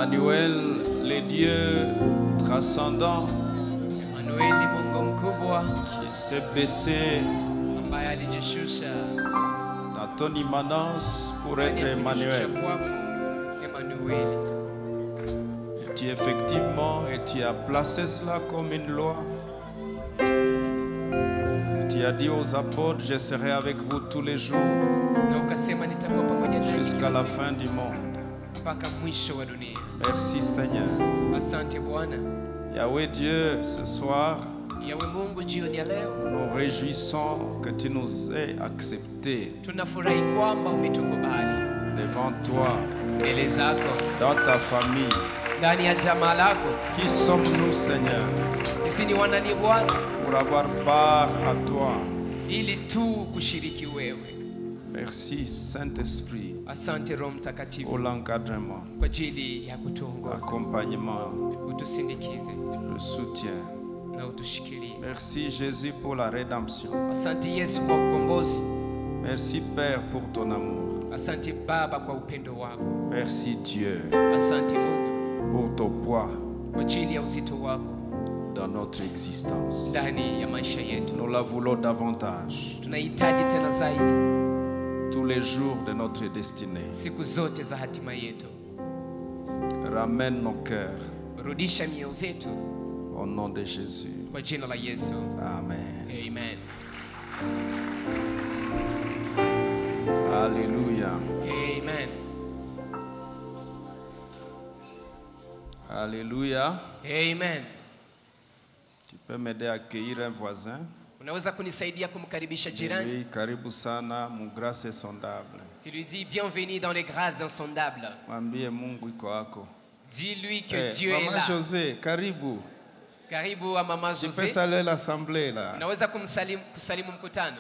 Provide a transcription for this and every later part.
Emmanuel, les dieux transcendants, qui s'est baissé dans ton immanence pour être Emmanuel. Et tu effectivement, et tu as placé cela comme une loi. Tu as dit aux apôtres, je serai avec vous tous les jours jusqu'à la fin du monde. Merci Seigneur. Yahweh Dieu, ce soir, nous nous réjouissons que tu nous aies acceptés devant toi, dans ta famille. Qui sommes-nous, Seigneur, pour avoir part à toi? Merci Saint-Esprit pour l'encadrement, l'accompagnement, le soutien. Merci Jésus pour la rédemption. Merci Père pour ton amour. Merci Dieu pour ton poids dans notre existence. Nous la voulons davantage tous les jours de notre destinée. Ramène nos cœurs au nom de Jésus. Amen. Amen. Alléluia. Amen. Alléluia. Amen. Tu peux m'aider à accueillir un voisin? Unaweza kunisaidia kumkaribisha jirani? Oui, karibu sana, mu grâce insondable. Tu lui dis bienvenue dans les grâces insondables. Mwambie Mungu iko wako. Dis-lui que Dieu est Maman là. José, karibu. Karibu à Maman Tu peux José. saluer l'assemblée là. Unaweza kusalimu mkutano.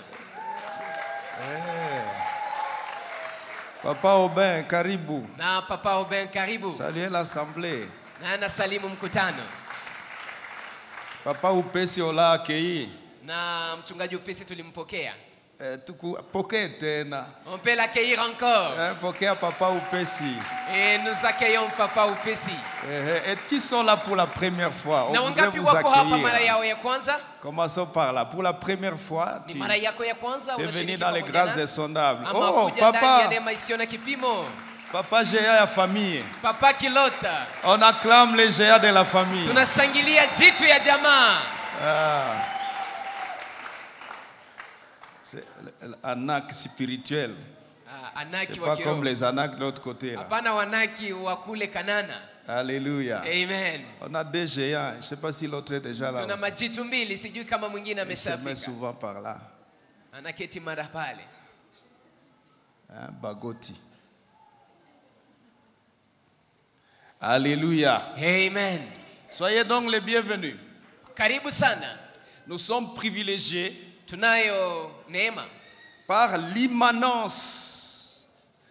Papa Aubin, karibu. Na Papa Aubin, karibu. Saluer l'assemblée. Na anasalimu mkutano. Papa Upesi ola accueilli. Na mchungaji Upesi tulimpokea. Pokea tena. On peut l'accueillir encore. Pokea Papa Upesi. Et nous accueillons Papa Upesi. Et qui sont là pour la première fois? Na On voudrait wangapi vous wako hapa mara accueillir. yao ya kwanza? Commençons par là. Pour la première fois, Ni tu mara yako ya kwanza es unashiriki venu dans les pamoja grâces nasi? insondables. Ama Oh, kuja ndani ya papa, neema isiyo na kipimo. papa géant ya famille. Papa Kilota. On acclame les géants de la famille. Tunashangilia jitu ya jamaa. C'est l'anak spirituel. Anaki C'est wa pas kiroho. comme les anacs de l'autre côté. Là. Hapana wanaki wa kule Kanana. Alléluia. Amen. On a des géants. Je ne sais pas si l'autre est déjà là. Tuna aussi. majitu mbili, sijui kama mwingine Il se met ameshafika. souvent par là. Anaketi mara pale. Bagoti. Alléluia. Amen. Soyez donc les bienvenus. Karibu sana. Nous sommes privilégiés Tunayo neema par l'immanence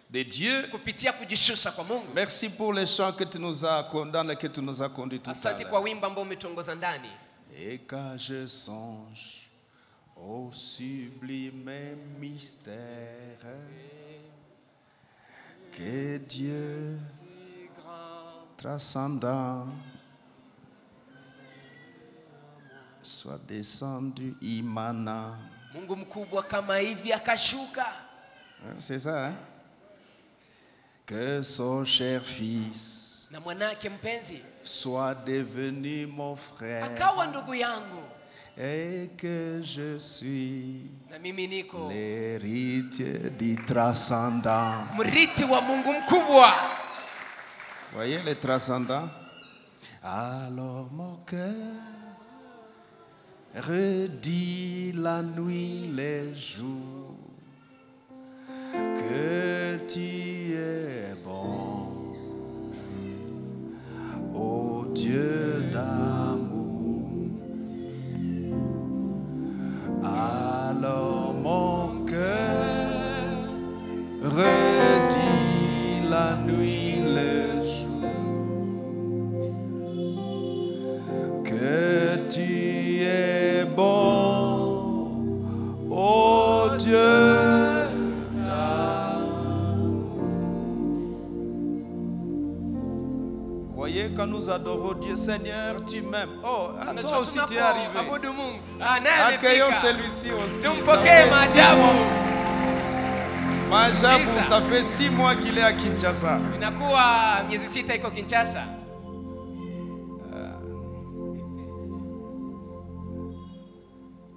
de Dieu. kupitia kujishusha kwa Mungu. Merci pour les chants que tu nous as, dans lesquels tu nous as conduits tout à Asante kwa l'heure. wimbo ambao umetuongoza ndani. Et quand je songe au sublime mystère que Dieu transcendant soit descendu immanent. Mungu mkubwa kama hivi akashuka. C'est ça, hein? Que son cher fils Na mwanake mpenzi soit devenu mon frère akawa ndugu yangu. et que je suis Na mimi niko l'héritier du transcendant. mrithi wa Mungu mkubwa. Voyez les transcendants? Alors mon cœur redit la nuit, les jours, que tu es bon, ô Dieu d'amour. Alors mon cœur redit la nuit, le jour, que tu es bon, ô Dieu d'amour. voyez, quand nous adorons Dieu, Seigneur, tu m'aimes. Oh, toi aussi tu es arrivé. Abudu Mungu. Naye Accueillons amefika. celui-ci aussi. Tumpokee maajabu. Maajabu, Jesus. ça fait 6 mois qu'il est à Kinshasa. Inakuwa miezi 6 iko Kinshasa.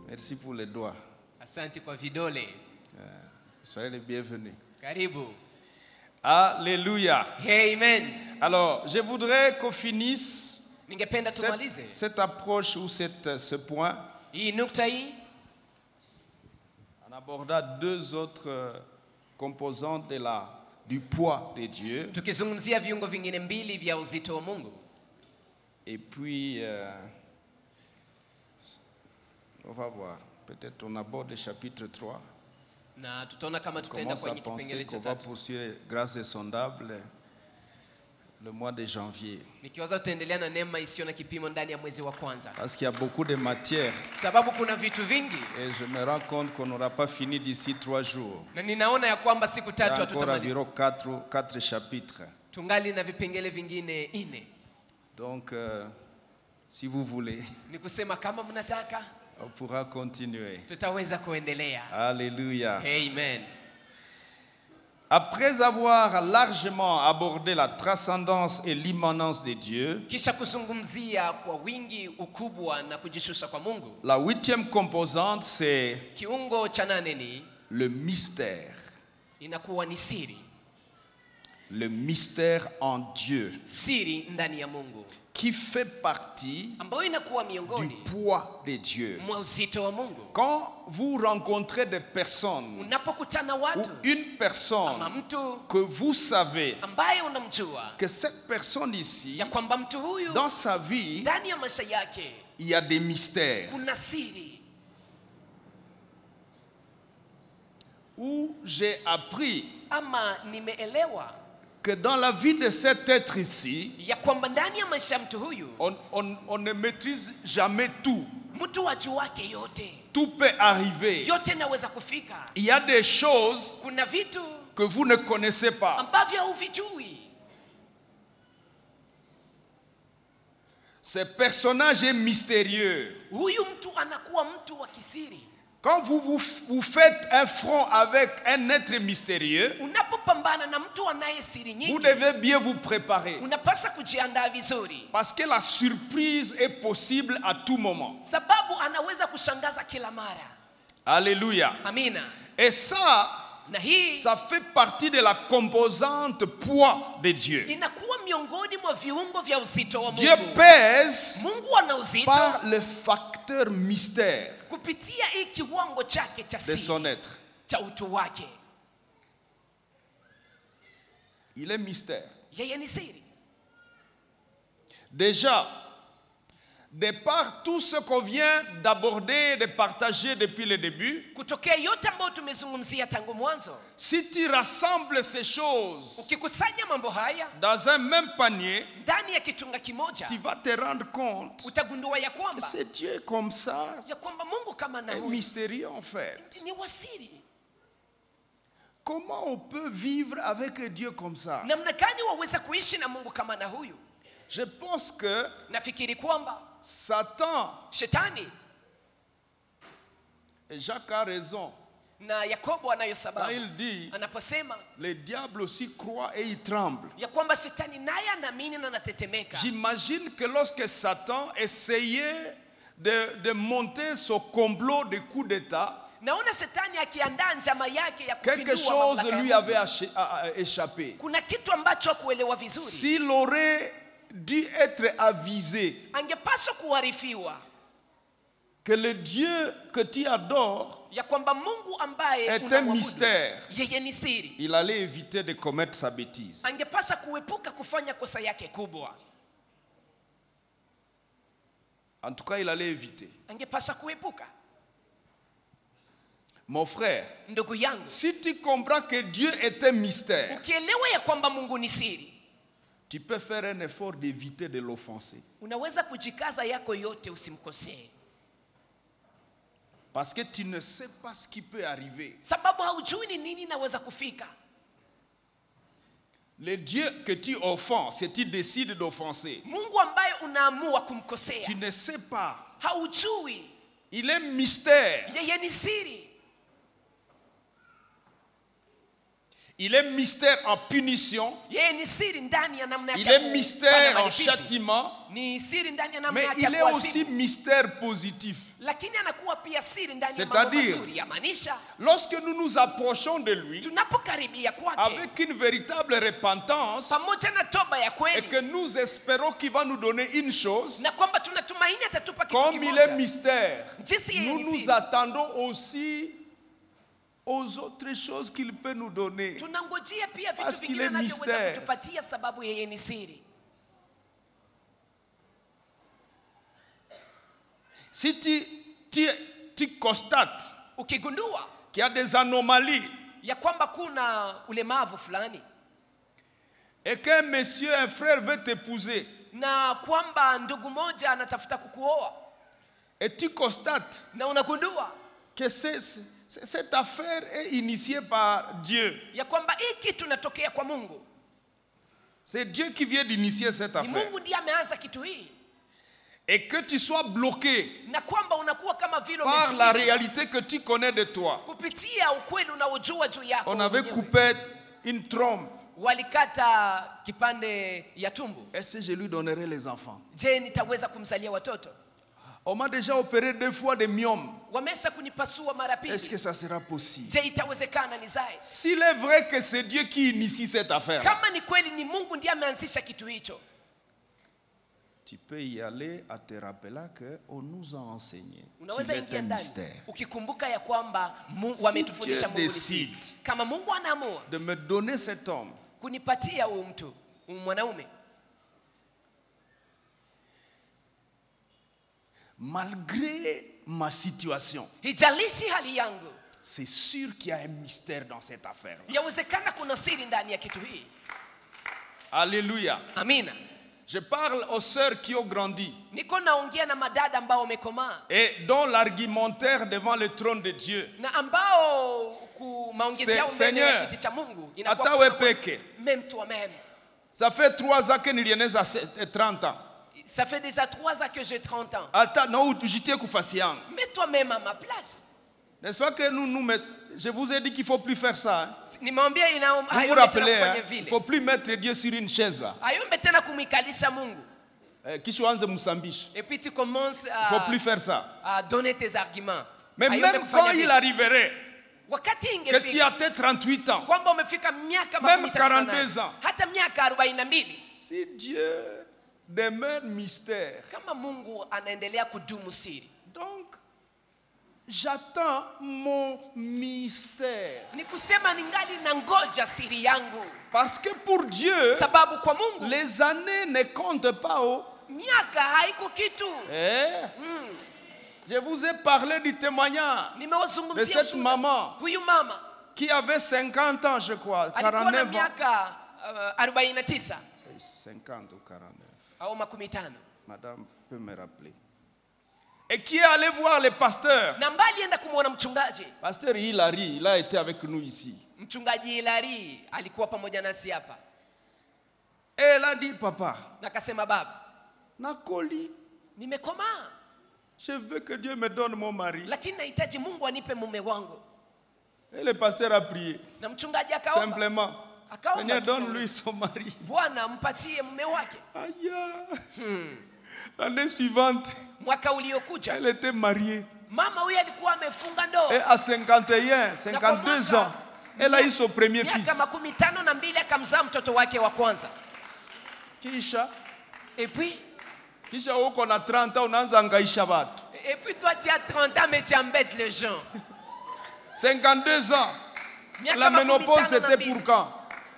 Merci pour les doigts. Asante kwa vidole. Soyez les bienvenus. Karibu. Alléluia. Amen. Alors, je voudrais qu'on finisse Ningependa tumalize cette approche ou ce point hii nukta hii en abordant 2 autres composantes du poids de Dieu. tukizungumzia viungo vingine mbili vya uzito wa Mungu. Et puis, on va voir. Peut-être on aborde le chapitre 3. Na tutaona kama On tutaenda commence à kwenye penser kipengele qu'on cha va tatu. poursuivre grâce insondable le mois de janvier. Nikiwaza tutaendelea na neema isiyo na kipimo ndani ya mwezi wa kwanza. Parce qu'il y a beaucoup de matière. Sababu kuna vitu vingi. Et je me rends compte qu'on n'aura pas fini d'ici 3 jours. Na ninaona ya kwamba siku Il y a tatu encore hatutamaliza. environ 4 chapitres. Tungali na vipengele vingine 4. Donc, si vous voulez, Ni kusema kama mnataka on pourra continuer. tutaweza kuendelea. Alléluia. Amen. Après avoir largement abordé la transcendance et l'immanence de Dieu, Kisha kuzungumzia kwa wingi, ukubwa na kujishusha kwa Mungu. la 8e composante, c'est Kiungo cha 8 ni le mystère. inakuwa ni siri. Le mystère en Dieu, Siri ndani ya Mungu qui fait partie ambayo inakuwa du miongoni poids de Dieu. mwa uzito wa Mungu. Quand vous rencontrez des personnes Unapokutana ou watu une ama personne mtu que vous savez ambaye unamjua que cette personne ici, ya kwamba mtu huyu dans sa vie, ndani ya maisha yake il y a des mystères. kuna siri, Où j'ai appris ama nimeelewa que dans la vie de cet être ici, ya kwamba ndani ya maisha ya mtu huyu on ne maîtrise jamais tout. mtu wajuake yote, Tout peut arriver. yote naweza kufika. Il y a des choses Kuna vitu que vous ne connaissez pas. ambavyo huvijui. Ce personnage est mystérieux. Huyu mtu anakuwa mtu wa kisiri. Quand vous faites un front avec un être mystérieux, Unapopambana na mtu anaye siri vous nyingi, devez bien vous préparer. unapaswa kujiandaa vizuri, Parce que la surprise est possible à tout moment. sababu anaweza kushangaza kila mara. Alléluia. Amina. Et ça, Na hii ça fait partie de la composante poids de Dieu. inakuwa miongoni mwa viungo vya uzito wa Dieu Mungu. pèse Mungu ana uzito par le facteur mystère kupitia hii kiwango chake cha de siri son être. cha utu wake. Il est mystère. Yeye ni siri. Déjà, de par tout ce qu'on vient d'aborder, de partager depuis le début, Kutokea yote ambayo tumezungumzia tangu mwanzo, si tu rassembles ces choses ukikusanya mambo haya dans un même panier, ndani ya kitunga kimoja, tu vas te rendre compte utagundua ya que kwamba c'est Dieu comme ça, Mungu kama na est huyu mystérieux en fait. ni wasiri. Comment on peut vivre avec Dieu comme ça? Namna gani waweza kuishi na Mungu kama na huyu? Je pense que Nafikiri kwamba Satan, shetani, et Jacques a raison, na Yakobo anayo quand sababu il dit, anaposema le diable aussi croit et il tremble. ya kwamba shetani naye anaamini na anatetemeka. J'imagine que lorsque Satan essayait de monter son complot de coup d'État, Naona shetani akiandaa njama yake ya quelque kupindua chose mamlaka ya lui Mungu. avait échappé. Kuna kitu ambacho hakuelewa vizuri. S'il aurait dû être avisé Angepaswa kuarifiwa que le Dieu que tu adores ya kwamba Mungu ambaye est un unamwabudu, mystère, yeye ni siri. il allait éviter de commettre sa bêtise. Angepaswa kuepuka kufanya kosa yake kubwa. En tout cas, il allait éviter. Angepaswa kuepuka. Mon frère, Ndugu yangu, si tu comprends que Dieu est un mystère, ukielewa ya kwamba Mungu ni siri, tu peux faire un effort d'éviter de l'offenser. unaweza kujikaza yako yote usimkosee, Parce que tu ne sais pas ce qui peut arriver. sababu haujui ni nini naweza kufika. Le Dieu que tu offenses, si tu décides d'offenser, Mungu ambaye unaamua kumkosea, tu ne sais pas. haujui. Il est mystère. Yeye ni siri. Il est mystère en punition. Yeye ni siri ndani ya namna yake. Il est mystère en châtiment. Ni siri ndani ya namna Mais yake. il est aussi mystère positif. Lakini anakuwa pia siri ndani ya mambo mazuri. Yamaanisha, lorsque nous nous approchons de lui tunapokaribia kwake avec une véritable repentance pamoja na toba ya et kweli, que nous espérons qu'il va nous donner une chose, na kwamba tunatumaini atatupa kitu comme kimoja. il est mystère, Jinsi yeye nous ni nous siri, attendons aussi aux autres choses qu'il peut nous donner. tunangojea pia vitu Parce qu'il vingine est anavyoweza mystère. kutupatia sababu yeye ni siri. Si tu constates Ukigundua qu'il y a des anomalies ya kwamba kuna ulemavu fulani et qu'un monsieur, un frère veut t'épouser, na kwamba ndugu moja anatafuta kukuoa, et tu constates na unagundua que cette affaire est initiée par Dieu. ya kwamba hii kitu inatokea kwa Mungu, C'est Dieu qui vient d'initier cette ni affaire. Mungu ndiye ameanza kitu hii, Et que tu sois bloqué na kwamba unakuwa kama vile par la umezuizwa réalité que tu connais de toi. kupitia ukweli unaojua juu yako. On avait mwenyewe. coupé une trompe. Walikata kipande ya tumbo. Est-ce que je lui donnerai les enfants? Je, nitaweza kumzalia watoto? On m'a déjà opéré 2 fois de myome. Wamesha kunipasua mara Est-ce pili. que ça sera possible? Je, itawezekana nizae? S'il est vrai que c'est Dieu qui initie cette affaire, Kama ni kweli ni Mungu ndiye ameanzisha kitu hicho, tu peux y aller à te rappeler qu'on nous a enseigné qu'il unaweza est ingia un ndani mystère. ukikumbuka ya kwamba Mungu Si ametufundisha Dieu Mungu ni siri. décide Kama Mungu anaamua de me donner cet homme, kunipatia huyu mtu, huyu mwanaume, malgré ma situation, hijalishi hali yangu, c'est sûr qu'il y a un mystère dans cette affaire. yawezekana kuna siri ndani ya kitu hii. Alléluia. Amina. Je parle aux sœurs qui ont grandi Niko naongea na madada ambao wamekomaa et dont l'argumentaire devant le trône de Dieu, na ambao maongezi yao mbele ya Seigneur, kiti cha Mungu hata kusema peke. même toi-même. Ça fait 3 ans que nilieneza 30 ans. Ça fait déjà 3 ans que j'ai 30 ans. Hata na ujitie kufasi yangu. Mets toi-même à ma place. N'est-ce pas que je vous ai dit qu'il ne faut plus faire ça. Hein? Nimeambia Vous vous rappelez, hein? Il ne faut plus mettre Dieu sur une chaise. Hayombe tena kumikalisha Mungu. Kisha uanze msambisha. Et puis tu commences Il ne faut plus faire ça. à donner tes arguments. Mais Hayombe même kufanya quand vile. il arriverait Wakati que tu ingefika as atteint 38 ans, kwamba umefika miaka même 38, 42 ans, hata miaka 42, si Dieu demeure mystère, kama Mungu anaendelea kudumu siri, donc j'attends mon mystère. ni kusema ningali na ngoja siri yangu. Parce que pour Dieu, Sababu kwa Mungu les années ne comptent pas. Oh. miaka haiko kitu. Je vous ai parlé du témoignage de Nimewazungumzia cette ushuhuda. maman Huyu mama qui avait 50 ans, je crois, alikuwa na 49 ans. miaka 49 50 ou 49. au 50, Madame peut me rappeler. Et qui est allé voir le pasteur. na mbali alienda kumwona mchungaji. Pasteur Hilary, il a été avec nous ici. Mchungaji Hilary alikuwa pamoja nasi hapa. Et elle a dit, papa, Nakasema, baba, Nakoli, nimekomaa, je veux que Dieu me donne mon mari. lakini nahitaji Mungu anipe mume wangu. Et le pasteur a prié. Na mchungaji akaomba. Simplement. Akaomba Seigneur, tu donne-lui son mari. Bwana mpatie mume wake. Aïe. L'année suivante, Mwaka uliokuja elle était mariée. mama huyu alikuwa amefunga ndoa. Et à 51, 52 ans, elle a eu son premier fils. Miaka 52 akamzaa mtoto wake wa kwanza. Kisha, Et puis uko na 30 ans, unaanza angaisha watu. Et puis toi tu as 30 ans mais tu embêtes les gens. 52 ans. Miaka La ménopause 52. c'était pour quand?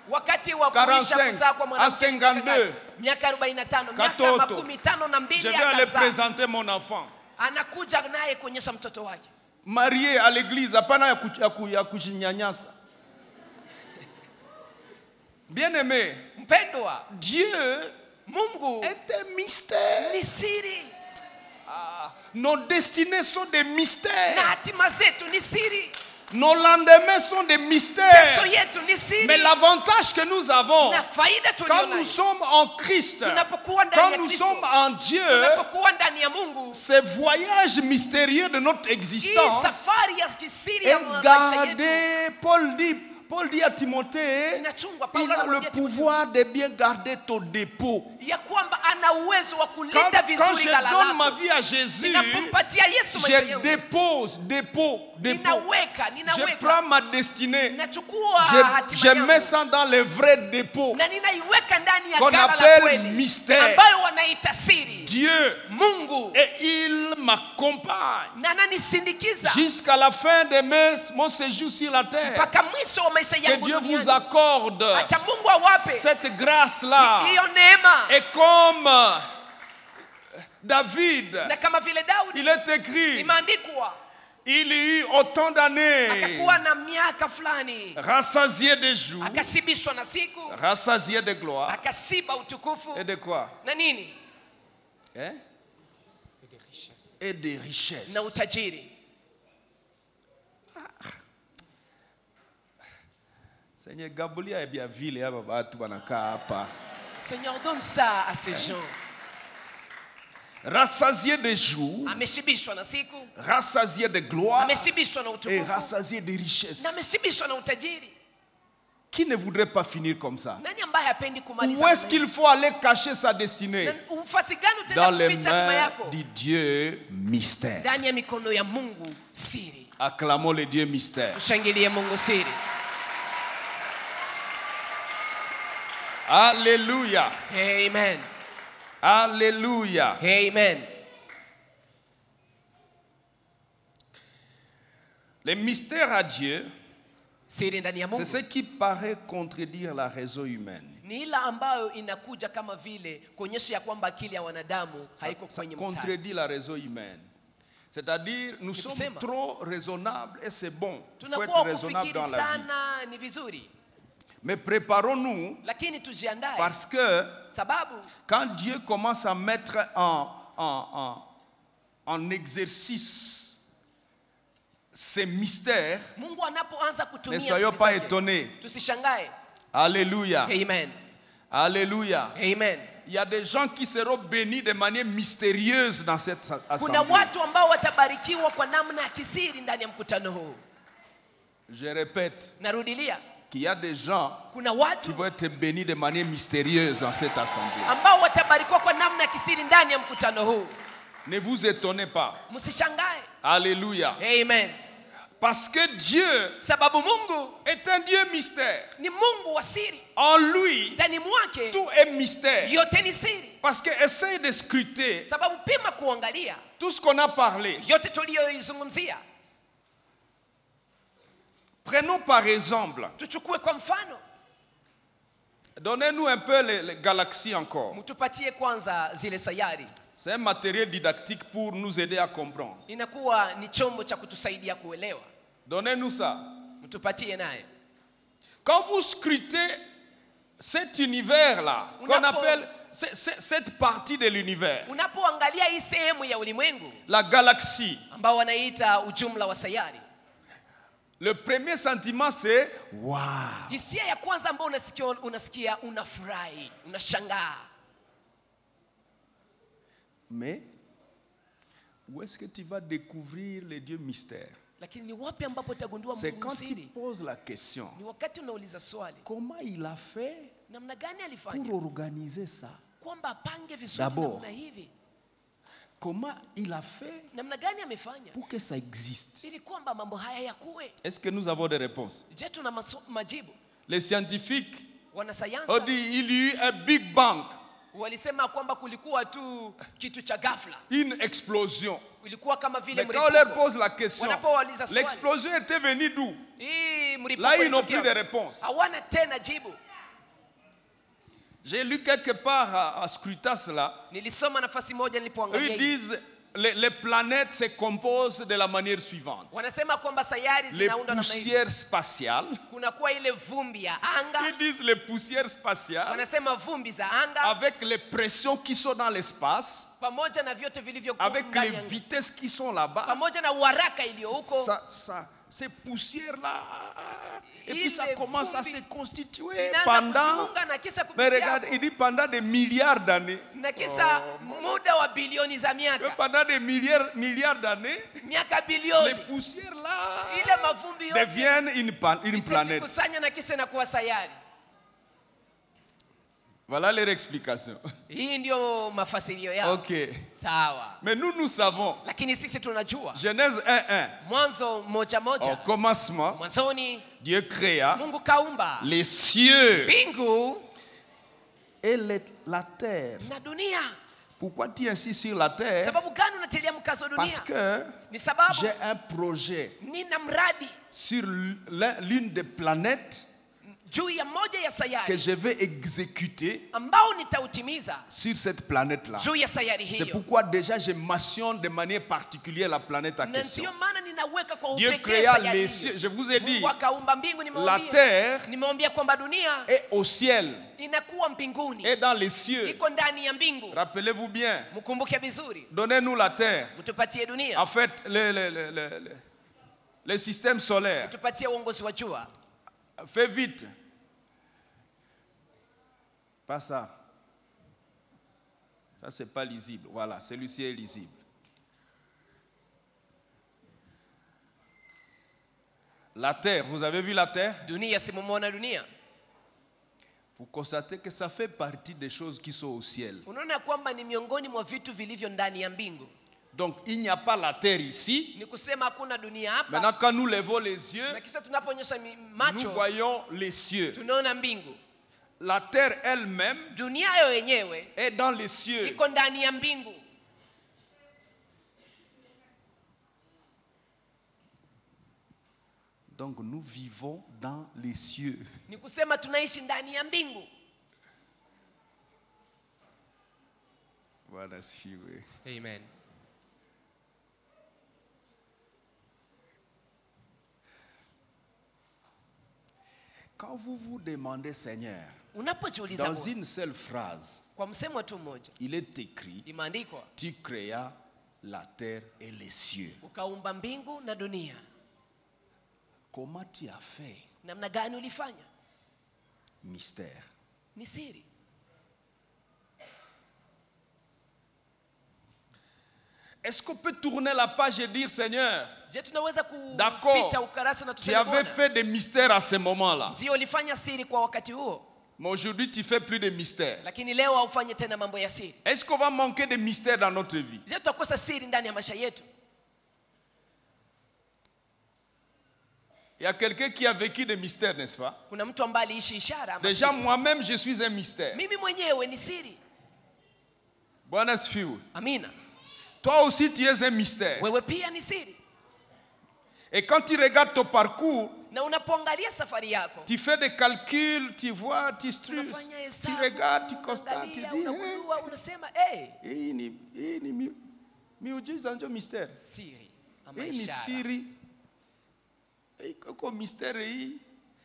Wakati wa kuisha 45 kuzaa kwa à mwanamke 52. miaka 45, miaka Katoto. 52 Je vais aller akazaa. présenter mon enfant. Anakuja naye kuonyesha mtoto wake. Marié à l'église, hapana ya kujinyanyasa. Bien-aimé, Mpendwa, Dieu Mungu est un mystère. ni siri. Nos destinées sont des mystères. Na hatima zetu ni siri. Nos lendemains sont des mystères. Kesho yetu ni siri. Mais l'avantage que nous avons, Na faida quand tulionayo. nous sommes en Christ, Tunapokuwa ndani quand ya nous Kristo. sommes en Dieu, Tunapokuwa ndani ya Mungu. ce voyage mystérieux de notre Hii existence safari ya kisiri ya est maisha yetu. gardé. Paul dit à Timothée, Inachungwa. il Paulo a le anamwambia Timotheo pouvoir de bien garder ton dépôt. ya kwamba ana uwezo wa Quand kulinda vizuri je ghala donne ma lako. vie à Jésus, Ninapompatia Yesu maisha je yangu. dépose. Ninaweka. Je prends ma destinée. Nachukua Je hatima mets yangu. ça dans les vrais dépôts Na ninaiweka ndani ya qu'on ghala la appelle kweli. mystère. Ambayo wanaita siri. Dieu. Mungu. Et il m'accompagne Na ananisindikiza. jusqu'à la fin de mon séjour sur la terre. Mpaka mwisho wa maisha Que yangu Dieu vous duniani. accorde Acha Mungu awape. cette grâce-là. Hiyo neema. Et comme David, Na kama vile Daudi. il est écrit, Imeandikwa. il y eut autant d'années, Akakuwa na miaka fulani. rassasié de jours, Akasibishwa na siku. rassasié de gloire. Akasiba utukufu. Et de quoi? Na nini? Hein? Et de richesses. Na utajiri. Seigneur, gabulia ya bia vile hapa watu wanakaa hapa. Seigneur, donne ça à ces gens. Rassasié de jours, Ameshibishwa na siku. rassasié de gloire Ameshibishwa na et utukufu. rassasié de richesses. Na ameshibishwa na utajiri. Qui ne voudrait pas finir comme ça? Nani ambaye hapendi kumaliza? Où est-ce qu'il faut aller cacher sa destinée? Na ufasi gani Dans utaenda les kuficha hatima mains yako? du Dieu mystère. Ndani ya mikono ya Mungu siri. Acclamons le Dieu mystère. Tushangilie Mungu siri. Alléluia. Amen. Alléluia. Amen. Le mystère à Dieu, Siri ndani ya c'est Mungu ce qui paraît contredire la raison humaine. ni ila ambayo inakuja kama vile kuonyesha ya kwamba akili ya wanadamu haiko Ça kwenye mstari. contredit la raison humaine. C'est-à-dire, nous sommes kusema, trop raisonnables et c'est bon. Il faut être Tunakuwa raisonnable kufikiri dans la vie. sana ni vizuri, Mais préparons-nous lakini tujiandae parce que sababu quand Dieu commence à mettre en exercice ces mystères, Mungu anapoanza ne kutumia soyons siri pas zake, étonnés. tusishangae. Alléluia. Amen. Alléluia. Amen. Il y a des gens qui seront bénis de manière mystérieuse dans cette assemblée. Kuna watu ambao watabarikiwa kwa namna ya kisiri ndani ya mkutano huu. Je répète Narudilia, qu'il y a des gens kuna qui watu vont être bénis de manière mystérieuse dans cette assemblée. ambao watabarikiwa kwa namna ya kisiri ndani ya mkutano huu. Ne vous étonnez pas. Msishangae. Alléluia. Amen. Parce que Dieu Sababu Mungu est un Dieu mystère. ni Mungu wa siri. En lui, Ndani mwake tout est mystère. yote ni siri. Parce que essaye de scruter Sababu pima kuangalia tout ce qu'on a parlé. yote tuliyoizungumzia. Prenons par exemple, Tuchukue kwa mfano, donnez-nous un peu les galaxies encore. mtupatie kwanza zile sayari. C'est un matériel didactique pour nous aider à comprendre. Inakuwa ni chombo cha kutusaidia kuelewa. Donnez-nous ça. Mtupatie naye. Quand vous scrutez cet univers-là, qu'on appelle cette partie de l'univers, Unapoangalia hii sehemu ya ulimwengu la galaxie, ambao wanaita ujumla wa sayari, le premier sentiment c'est wow. hisia ya kwanza ambayo unasikia unafurahi, unashangaa. Mais où est-ce que tu vas découvrir le Dieu mystère? Lakini ni wapi ambapo utagundua C'est Mungu quand tu siri? poses la question, Ni wakati unauliza swali, comment il a fait namna gani pour alifanya organiser ça? kwamba apange vizuri D'abord, namna hivi? Comment il a fait Namna gani amefanya pour que ça existe? ili kwamba mambo haya yakuwe? Est-ce que nous avons des réponses? Je, tuna majibu. Les scientifiques ont Wanasayansa dit il y a eu un Big Bang, walisema kwamba kulikuwa tu kitu cha ghafla, une explosion. ilikuwa kama vile Mais quand on leur mlipuko. pose la question, Wanapowauliza swali, l'explosion était venue d'où? hii mlipuko Là, ils n'ont plus de ilitokea. réponse. Hawana tena jibu. J'ai lu quelque part à Scrutas là, Nilisoma nafasi moja eux nilipoangalia ils hii. disent les planètes se composent de la manière suivante. Wanasema kwamba sayari Les zinaundwa namna hii. poussières spatiales, Kuna kuwa ile vumbi ya anga. ils disent les poussières spatiales, Wanasema vumbi za anga avec les pressions qui sont dans l'espace, pamoja na vyote vilivyo avec les ndani ya anga. vitesses qui sont là-bas, Pamoja na uharaka iliyo huko. ces poussières-là. Et puis Il ça est commence à vumbi. se constituer Inaanza pendant. kujiunga na kisha Mais kupitia regarde, hapo. il dit pendant des milliards d'années. Na kisha muda wa bilioni za Que miaka pendant des milliards d'années, miaka les bilioni poussières-là ile mavumbi yote deviennent une planète. itajikusanya na kisha inakuwa sayari. Voilà leur explication. Hii ndio mafasirio yao. Ok. Sawa. Mais nous savons. Lakini sisi tunajua Genèse 1:1. Mwanzo moja Au moja, commencement, mwanzoni Dieu créa Mungu kaumba les cieux mbingu et la terre. na dunia. Pourquoi tu insistes sur la terre? Sababu gani unatilia mkazo Parce dunia? que Ni sababu j'ai un projet nina mradi sur l'une des planètes juu ya moja ya que sayari je vais exécuter ambao nitautimiza sur cette planète-là. juu ya sayari C'est hiyo. pourquoi déjà je mentionne de manière particulière la planète en Na question. ndio maana ninaweka kwa Dieu upekee créa sayari les hiyo. cieux. Je vous ai dit, Mungu akaumba mbingu, la nimewaambia. terre Nimewaambia kwamba dunia est au ciel inakuwa mbinguni, et dans les cieux. iko ndani ya mbingu. Rappelez-vous bien, Mkumbuke vizuri, donnez-nous la terre. mtupatie dunia, En fait, le système solaire. mtupatie uongozi wa jua. Fais vite. Pas ça. Ça, c'est pas lisible. Voilà, celui-ci est lisible. La terre, vous avez vu la terre? Dunia, si mumeona dunia? Vous constatez que ça fait partie des choses qui sont au ciel. Unaona kwamba ni miongoni mwa vitu vilivyo ndani ya mbingu. Donc, il n'y a pas la terre ici. Ni kusema hakuna dunia hapa. Maintenant, quand nous levons les yeux, Na kisha tunaponyesha nous macho voyons les cieux. tunaona mbingu. La terre elle-même Dunia yo yenyewe est dans les cieux. iko ndani ya mbingu. Donc, nous vivons dans les cieux. Ni kusema tunaishi ndani ya mbingu. Voilà ce qui est. Amen. Quand vous vous demandez, Seigneur, Unapojiuliza dans Bwana, une seule phrase, kwa msemo tu mmoja il est écrit, imeandikwa, tu créas la terre et les cieux. ukaumba mbingu na dunia. Comment tu as fait? Namna gani ulifanya? Mystère. Ni siri. Est-ce qu'on peut tourner la page et dire, Seigneur, Je, tunaweza D'accord. kupita ukarasa na tu tuseme avais Bwana, fait des mystères à ce moment-là, ndio ulifanya siri kwa wakati huo, mais aujourd'hui tu fais plus de mystères. lakini leo haufanye tena mambo ya siri. Est-ce qu'on va manquer de mystères dans notre vie? Je, tutakosa siri ndani ya maisha yetu? Il y a quelqu'un qui a vécu des mystères, n'est-ce pas? Kuna mtu ambaye aliishi ishara ama Déjà, siri. moi-même, je suis un mystère. Mimi mwenyewe ni siri. Bwana asifiwe. Amina. Toi aussi, tu es un mystère. Wewe pia ni siri. Et quand tu regardes ton parcours, Na unapoangalia safari yako, tu fais des calculs, tu vois, tu strusses, unafanya tu hesabu, regardes, tu constates, tu unaangalia, dis, unagundua, unasema hii ni miujiza ndio mystère. siri ama Hii ni ishara. siri. Comme mystère hii.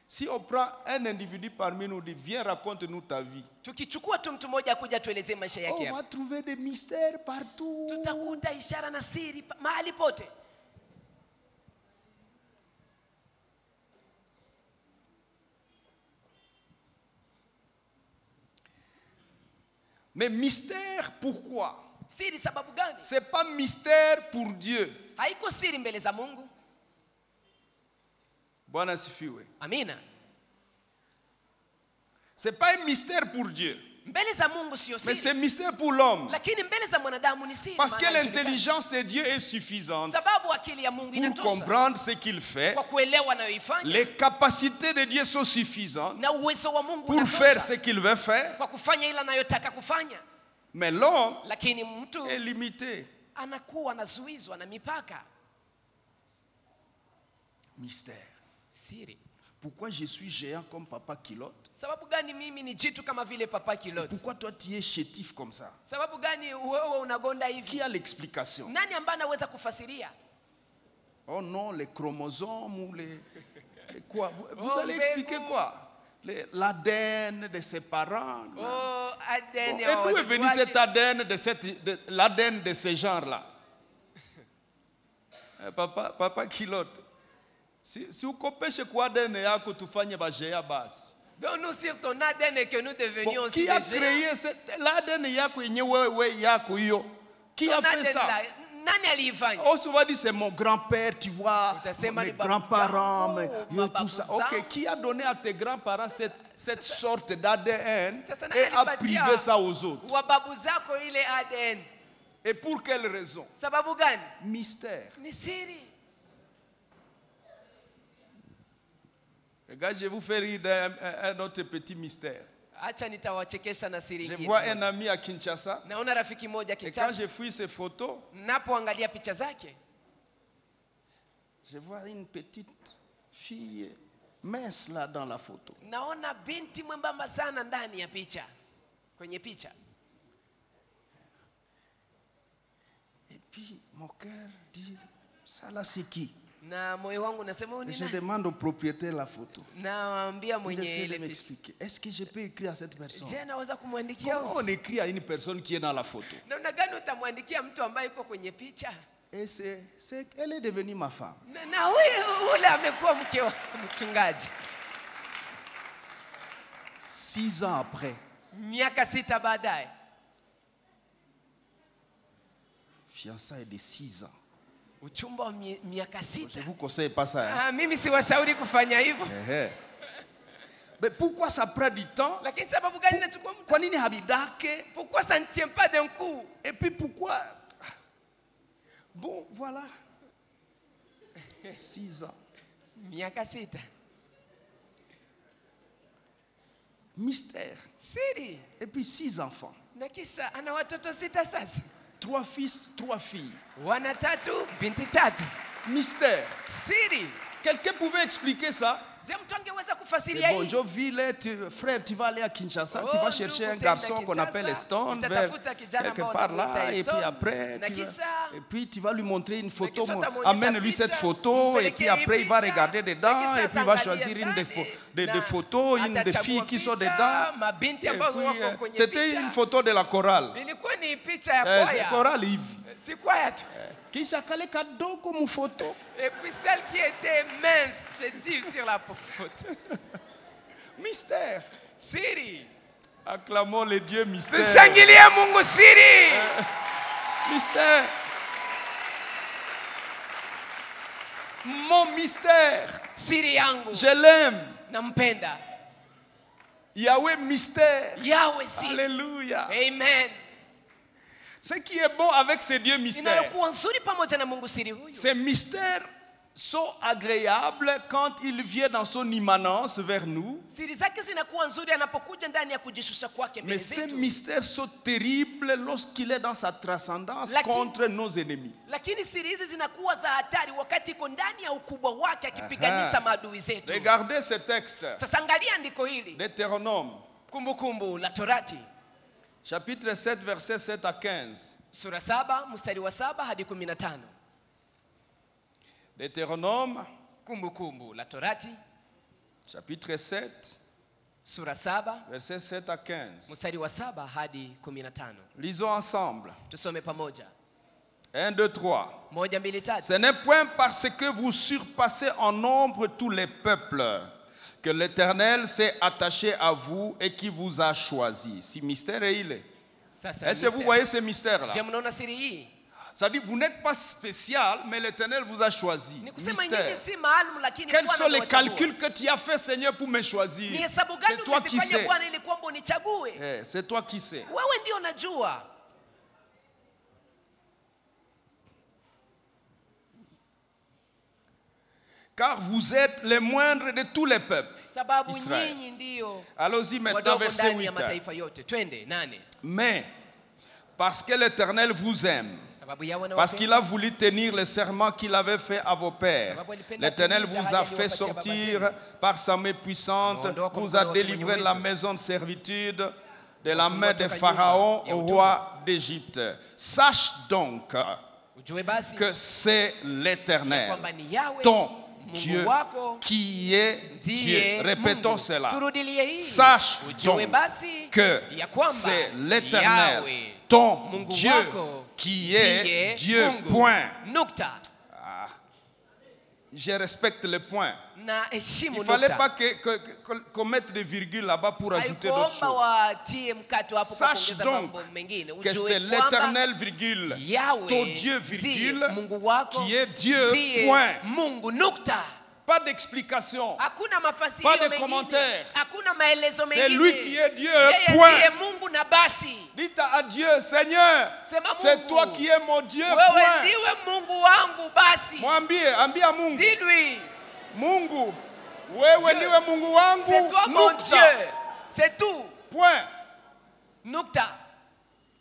Si on prend un individu parmi nous, dit, viens raconte-nous ta vie. Tukichukua tu mtu mmoja akuja tuelezee maisha yake On hapa, va trouver des mystères partout. tutakuta ishara na siri mahali pote. Mais mystère, pourquoi? Siri sababu gani? C'est pas mystère pour Dieu. Haiko siri mbele za Mungu. Bwana asifiwe. Amina. C'est pas un mystère pour Dieu, Mbele za Mungu sio mais siri, c'est mystère pour l'homme. lakini mbele za mwanadamu ni siri. Parce que maana haijulikani. l'intelligence de Dieu est suffisante Sababu akili ya Mungu pour inatosha comprendre ce qu'il fait. kwa kuelewa anayoifanya, Les capacités de Dieu sont suffisantes na uwezo wa Mungu pour faire ce unatosha qu'il veut faire. kwa kufanya ile anayotaka kufanya, Mais l'homme lakini mtu est limité. anakuwa anazuizwa na mipaka. Mystère. Siri. Pourquoi je suis géant comme Papa Kilote? Sababu gani mimi ni jitu kama vile Papa Kilot? Pourquoi toi tu es chétif comme ça? Sababu gani wewe unagonda Qui hivi? a l'explication? Nani ambaye anaweza kufasiria? Oh non, les chromosomes ou les quoi? Vous Oh, allez mais expliquer vous- quoi? l'ADN de ses parents. Oh, ADN Bon, ya et d'où est wazazi venu wake. cet ADN l'ADN de ces gens-là? Papa Kilote. Si ukopeshe kwa ADN yako tufanye bajea basi. Donne-nous sur ton ADN et que nous devenions aussi Qui a des géants. créé l'ADN yako yenye wewe yako hiyo? Qui a Ton fait ADN ça? là, nani alifanya? On se va dire c'est mon grand-père, tu vois, Utasema mes ni babu grands-parents, yangu, tout mababu ça. zangu. Ok, qui a donné à tes grands-parents cette sorte d'ADN Sasa et a nani privé ça aux autres? wababu zako ile ADN? Et pour quelle raison? Sababu gani? Mystère. Ni siri. Regarde, je vais vous faire rire d'un autre petit mystère. Acha nitawachekesha na siri Je nyingine. vois un ami à Kinshasa. Naona rafiki moja Et quand Kinshasa, je fouille ses photos, napoangalia picha zake, je vois une petite fille mince là dans la photo. naona binti mwembamba sana ndani ya picha, kwenye picha. Et puis mon cœur dit, ça là c'est qui? Na moyo wangu nasema huyu Et ni je nani? demande au propriétaire de la photo. Naambia Il mwenye essaie de ile picha, m'expliquer. Est-ce que je peux écrire à cette personne? je naweza kumwandikia Comment on écrit à une personne qui est dans la photo? namna gani utamwandikia mtu ambaye yuko kwenye picha? Et elle est devenue ma femme. Na huyu ule amekuwa mke wa mchungaji. 6 ans après, Miaka 6 baadaye, fiançailles de 6 ans. uchumba wa miaka Je 6. ne vous conseille pas ça. Hein? Mimi siwashauri kufanya hivyo. Mais pourquoi ça prend du temps? Lakini sababu gani inachukua muda? Kwa nini habidake? Pourquoi ça ne tient pas d'un coup? Et puis pourquoi? Bon, voilà. 6 ans. Miaka 6. Mystère. Siri. Et puis 6 enfants. Na kisha ana watoto 6 sasa. 3 fils, 3 filles. Wana 3, binti 3. Mystère. Siri. Quelqu'un pouvait expliquer ça? Je mtu angeweza Et kufasiria bon, hii? Joville, frère, tu vas aller à Kinshasa, tu Oh, vas chercher ndugu, un garçon tenda qu'on appelle Kinshasa, Stone, utatafuta kijana quelque ambao part wanamuita là, et puis Stone, après, na kisha- et puis tu vas lui montrer une photo, kisha utamuonyesha amène-lui picha, cette photo, et puis mpelekee après il va picha, regarder na dedans, kisha et puis il va ataangalia choisir une ndani, des na photos, une des atachagua filles qui sont picha, dedans. mabinti Et ambao puis, wako kwenye c'était picha. une photo de la chorale. Ilikuwa ni picha ya C'est kwaya. chorale Yves. Si kwaya tu. Kisha kale kadogo mu photo. Et puis celle qui était mince, je dis sur la photo. Mystère. Siri. Acclamons le Dieu mystère. Tushangilie Mungu siri. Mystère. Mon mystère. Siri yangu. Je l'aime. Nampenda. Yahweh mystère. Yahweh siri. Alléluia. Amen. Ce qui est bon avec ces dieux mystères, Inayokuwa nzuri pamoja na Mungu siri huyu. ces mystères sont agréables quand il vient dans son immanence vers nous. Siri zake zinakuwa nzuri anapokuja ndani ya kujishusha kwake mbele Mais ces zetu. mystères sont terribles lorsqu'il est dans sa transcendance contre nos ennemis. Lakini siri hizi zinakuwa za hatari wakati iko ndani ya ukubwa wake akipiganisha maadui zetu. Regardez ce texte. Sasa angalia andiko hili. Deutéronome, Kumbukumbu la Torati. chapitre 7, versets 7 à 15. Sura 7 mstari wa 7 hadi 15. Deutéronome, Kumbukumbu la Torati. chapitre 7, Sura 7 versets 7 à 15. mstari wa 7 hadi 15. Lisons ensemble. Tusome pamoja. 1, 2, 3. 1, 2, 3. Ce n'est point parce que vous surpassez en nombre tous les peuples que l'Éternel s'est attaché à vous et qui vous a choisi. Si mystère est il est. Sasa Est-ce que vous voyez ce mystère-là? Je mnaona siri hii? Ça dit, vous n'êtes pas spécial, mais l'Éternel vous a choisi. Ni kusema Mystère. nyinyi si maalum lakini Quels Bwana sont les amewachagua. calculs que tu as fait, Seigneur, pour me Ni choisir? hesabu gani C'est toi qui umezifanya sais. Bwana ili kwamba unichague? C'est toi qui sais. Wewe ndio unajua. Car vous êtes les moindres de tous les peuples. Sababu Israël. nyinyi ndio Allons-y maintenant, wadogo verset ndani ya 8. mataifa yote. Twende 8. Mais, parce que l'Éternel vous aime, Sababu Yahweh parce anawapenda. qu'il a voulu tenir le serment qu'il avait fait à vos pères, l'Éternel vous a fait sortir par sa main puissante, vous a délivré de la maison de servitude, de la main de Pharaon au roi d'Égypte. Sache donc Ujue basi que c'est l'Éternel, kwamba ni Yahweh ton Mungu Dieu, wako qui est Dieu. ndiye Répétons Mungu. cela. Turudilie hii. Sache Ujue donc basi que ya kwamba c'est l'Éternel, Yahweh, ton Mungu Dieu, wako qui ndiye est Dieu. Mungu. Point. Nukta. je respecte le point. na heshimu Il ne fallait nukta. pas qu'on mette des virgules là-bas pour ajouter d'autres Haikuomba choses. watie mkato hapo kwa Sache kuongeza donc mambo mengine. que Ujue c'est kwamba l'Éternel, virgule, Yahweh ton Dieu, ndiye virgule, Mungu wako, qui est Dieu, ndiye point. Mungu nukta. Pas d'explication. Hakuna Pas mafasirio de mengine. commentaire. Hakuna maelezo C'est mengine. lui qui est Dieu, Yeye point. ndiye Mungu na basi. Dites à Dieu, Seigneur, Sema c'est Mungu, toi qui es mon Dieu, wewe point. ndiwe Mungu wangu basi. Ambia Mungu. Dis-lui, Mungu, wewe ndiwe Mungu wangu. c'est toi mon nukta. Dieu. C'est tout. Point. Nukta.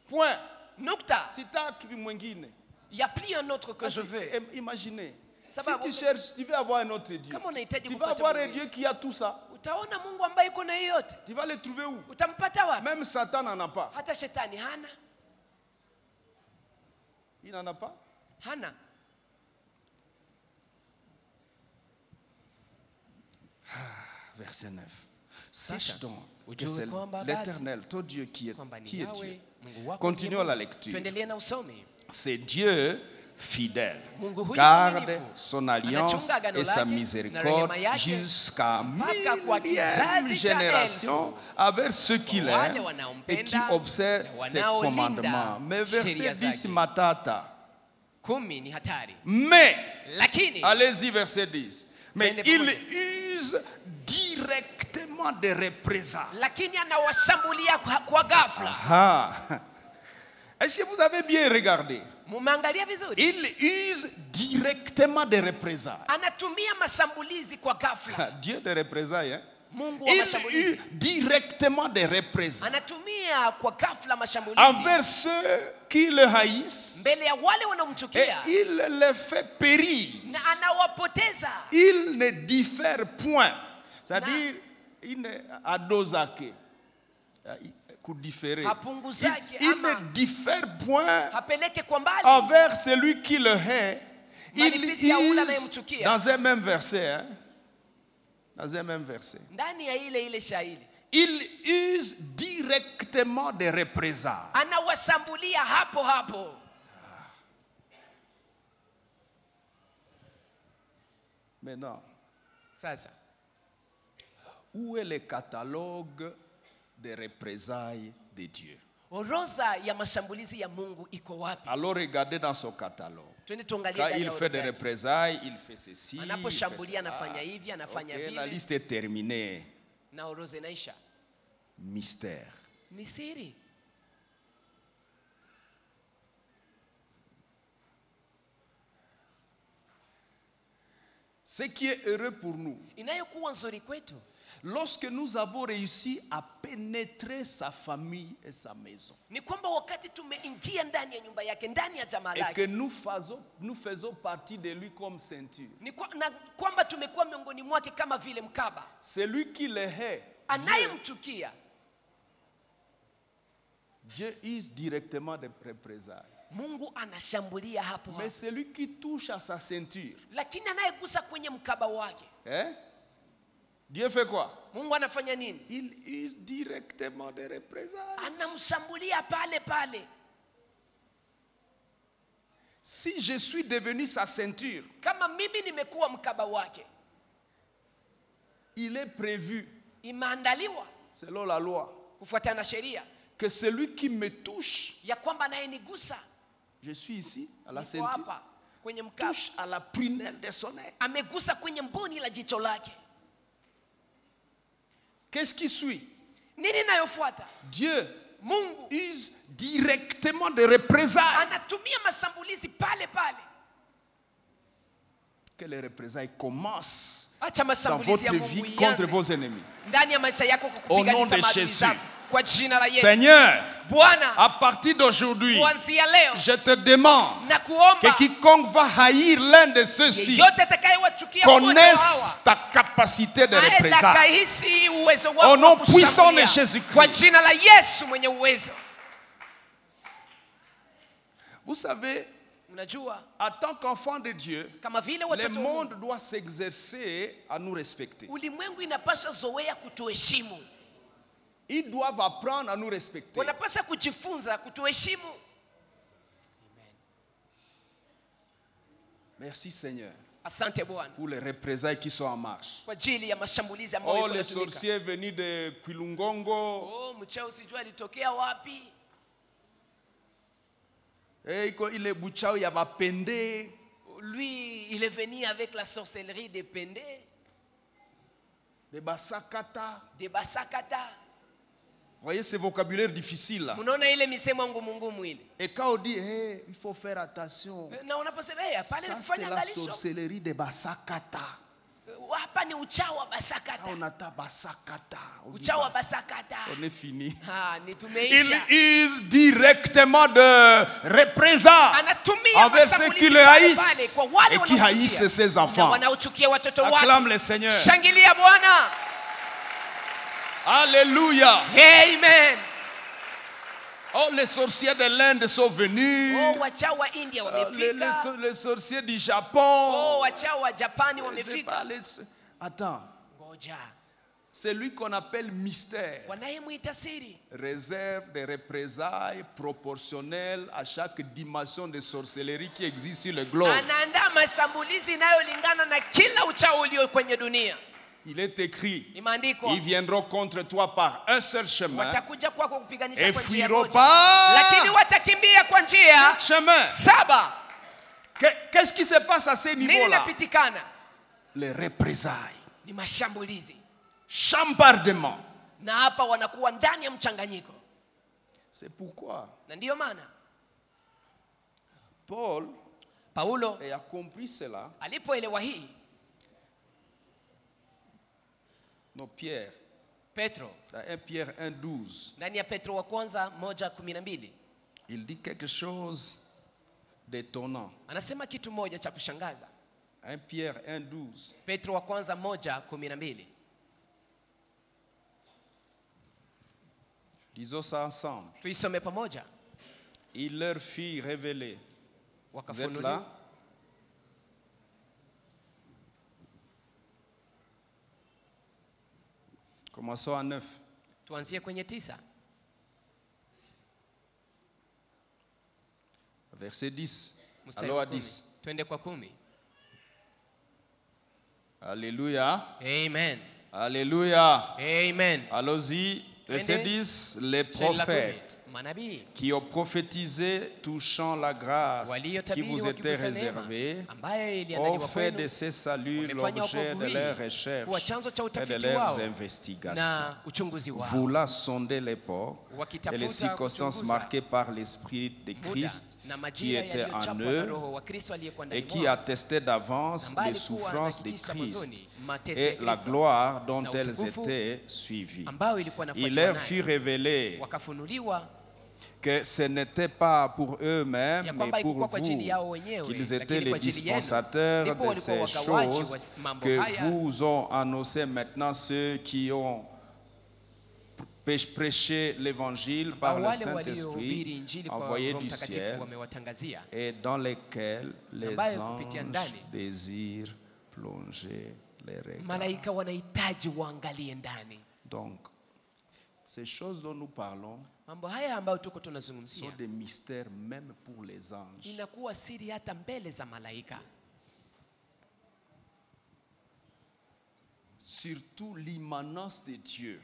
Point. Nukta. Sitaki mwingine. Il n'y a plus un autre que je veux. Imaginez. Si Sababu, tu cherches, tu veux avoir un autre Dieu. Kama unahitaji Tu vas kupata avoir un Mungu, Dieu qui a tout ça. utaona Mungu ambaye iko na hiyo yote. Tu vas le trouver où? Utampata wapi? Même Satan n'en a pas. Hata shetani hana. Il n'en a pas. Hana. Verset 9. Sache Tisa. donc que Ujue c'est kwamba l'Éternel, ton Dieu qui kwamba ni est Yahweh, Dieu. Mungu wako Continuons ndiye la Mungu. lecture. Tuendelee na usomi. C'est Dieu fidèle. Mungu huyu Garde mwaminifu. son alliance Anachunga agano et sa lake na miséricorde rehema yake jusqu'à mpaka kwa millième kizazi cha génération avec ceux qui Kwa wale l'aiment wanaompenda et qui observent na ses wanaolinda commandements. Mais verset sheria 10 zake. matata. 10 ni hatari. Mais, Lakini allez-y verset 10. Mais Twende il pamoja. use directement des représailles. lakini anawashambulia kwa ghafla. Ah. Est-ce que vous avez bien regardé? Mumeangalia vizuri? Il use directement des représailles. Anatumia mashambulizi kwa ghafla. Dieu des représailles, hein? Mungu wa Il mashambulizi. use directement des représailles Anatumia kwa ghafla mashambulizi envers ceux qui le haïssent mbele ya wale et wanaomchukia il les fait périr. na anawapoteza. Il ne diffère point. C'est-à-dire, il ne adosake. Hapunguzake Il ama ne diffère point hapeleke kwa mbali envers celui qui le hait. Il malipizi ya ule use anayemchukia. dans un même verset. Hein? Dans un même verset. Ndani ya ile shairi Il use directement des représailles. anawashambulia hapo hapo. Maintenant, Sasa où est le catalogue des représailles de Dieu? orodha ya mashambulizi ya Mungu iko wapi? Alors regardez dans son catalogue. Twende tuangalie Quand ndani il ya fait des orodha yake. représailles, il fait ceci. Il fait Anaposhambulia cela. anafanya hivi, anafanya Ok, la vile. liste est terminée. Na orodha inaisha. Mystère. Ni siri. Ce qui est heureux pour nous, Inayokuwa nzuri kwetu lorsque nous avons réussi à pénétrer sa famille et sa maison, ni kwamba wakati tumeingia ndani ya nyumba yake, ndani ya jamaa et lake, que nous faisons partie de lui comme ceinture, na kwamba tumekuwa miongoni mwake kama vile mkaba. celui qui le hait, Anayemchukia Dieu use directement des représailles. Mungu anashambulia hapo Mais hapo, celui qui touche à sa ceinture, lakini anayegusa kwenye mkaba wake, hein? Dieu fait quoi? Mungu anafanya nini? Il use directement des représailles. Anamshambulia pale pale. Si je suis devenu sa ceinture, Kama mimi nimekuwa mkaba wake, il est prévu, imeandaliwa selon la loi, kufuatana na sheria que celui qui me touche, ya kwamba anayenigusa, je suis ici, à la niko ceinture, hapa kwenye mkaba, touche à la prunelle de son œil. amegusa kwenye mboni la jicho lake. Qu'est-ce qui suit? Nini inayofuata? Dieu Mungu use directement des représailles. anatumia mashambulizi pale pale. Que les représailles commencent Acha dans mashambulizi ya votre Mungu vie contre ianze vos ennemis. ndani ya maisha yako Au nom kukupiganisha de maadui Jésus. zako kwa jina la Yesu. Seigneur, Bwana, à partir d'aujourd'hui, kuanzia leo je te demande na que kuomba quiconque va haïr l'un de ceux-ci yeyote atakayewachukia mmoja wa connaisse hawa ta capacité de aende représailles. akahisi uwezo Au wako nom wa puissant de kushambulia Jésus-Christ. kwa jina la Yesu mwenye uwezo. Vous savez, Unajua, en tant qu'enfant de Dieu, kama vile le watoto wa Mungu, monde doit s'exercer à nous respecter. ulimwengu inapasha zoea kutuheshimu. Ils doivent apprendre à nous respecter. Wanapasha kujifunza kutuheshimu. Merci Seigneur. Asante Bwana pour les représailles qui sont en marche. kwa ajili ya mashambulizi ambayo Oh, yako les yanatumika. sorciers venus de Kwilungongo. Oh, mchao sijua alitokea wapi. Il est bouchao ya bapende. Lui, il est venu avec la sorcellerie des Pende, De basakata. des Basakata. Vous voyez ce vocabulaire difficile là. Unaona ile misemo ngumu ile. Et quand on dit, hey, il faut faire attention. Na unaposema hapana Ça, ni c'est kufanya la angalisho. sorcellerie de basakata. Hapa ni uchao wa Basakata. On attend basakata. Uchao wa Basakata. On est fini. Ni Il tumeisha. use directement de représailles Anatumia envers ceux qui le haïssent kwa wale et qui haïssent ses enfants. wanaochukia watoto wake. Acclame le Seigneur. Shangilia Bwana. Alléluia. Amen. Oh, les sorciers de l'Inde sont venus. Oh, wachao wa India wamefika. Les sorciers du Japon. Oh, wachao wa Japani C'est wamefika. pas Attends, Ngoja. c'est lui qu'on appelle mystère. Wanayemuita siri. Réserve des représailles proportionnelles à chaque dimension de sorcellerie qui existe sur le globe. Anaandaa mashambulizi inayolingana na kila uchao ulio kwenye dunia. Il est écrit, Imeandikwa. ils viendront contre toi par un seul chemin Watakuja kwako kupiganisha et kwa njia fuiront moja. pas Lakini watakimbia kwa njia ce chemin. 7. Qu'est-ce qui se passe à ces Nini niveaux-là? inapitikana? Les représailles, Ni mashambulizi. chambardement. Na hapa wanakuwa ndani ya mchanganyiko. C'est pourquoi Na ndiyo maana Paulo a compris cela. alipoelewa hii, Non, Pierre, Petro dans 1 Pierre 1,12, ndani ya Petro wa kwanza 1:12 il dit quelque chose d'étonnant. anasema kitu moja cha kushangaza. 1 Pierre 1,12. Petro wa kwanza 1:12. Disons ça ensemble. Tuisome pamoja. Il leur fit révéler. Vous êtes Wakafunuliwa. là? Commençons à 9. Tuanzie kwenye 9. Verset 10. Mstari Alors wa à 10. 10. Twende kwa 10. Alléluia. Amen. Alléluia. Amen. Allons-y. Verset 10. Les prophètes manabii qui ont prophétisé touchant la grâce qui waliotabiri vous était wakigusa neema réservée, ambayo ont iliandaliwa fait kwenu de ces saluts wamefanya l'objet wokovu de hii leurs recherches kuwa chanzo cha et de utafiti leurs wao investigations. na uchunguzi wao, Voulant sonder l'époque et les wakitafuta circonstances kuchunguza marquées par l'Esprit de muda Christ na qui majira était en yaliyochapwa na eux Roho wa Kristo aliyekuwa et ndani qui mwao, attestait d'avance ambaye les alikuwa souffrances de anahakikisha Christ mwanzoni mateso et ya la Kristo gloire dont na elles utukufu étaient suivies. ambayo ilikuwa Il inafuatwa leur naye. fut révélé Wakafunuliwa que ce n'était pas pour eux-mêmes, ya mais kwamba pour ikuwa kwa ajili yao vous, wenyewe, qu'ils étaient lakini les kwa ajili yenu. dispensateurs Ndipo de walikuwa ces wagawaji wa choses mambo que haya vous ont annoncé maintenant ceux qui ont prêché l'évangile par le wale waliohubiri Saint-Esprit injili kwa envoyé Roho du Mtakatifu ciel wamewatangazia, et dans lesquels les ambayo kupitia anges ndani désirent plonger les regards. malaika wanahitaji waangalie ndani. Donc, ces choses dont nous parlons Mambo haya ambayo tuko sont tunazungumzia des mystères même pour les anges. inakuwa siri hata mbele za malaika, Surtout l'immanence de Dieu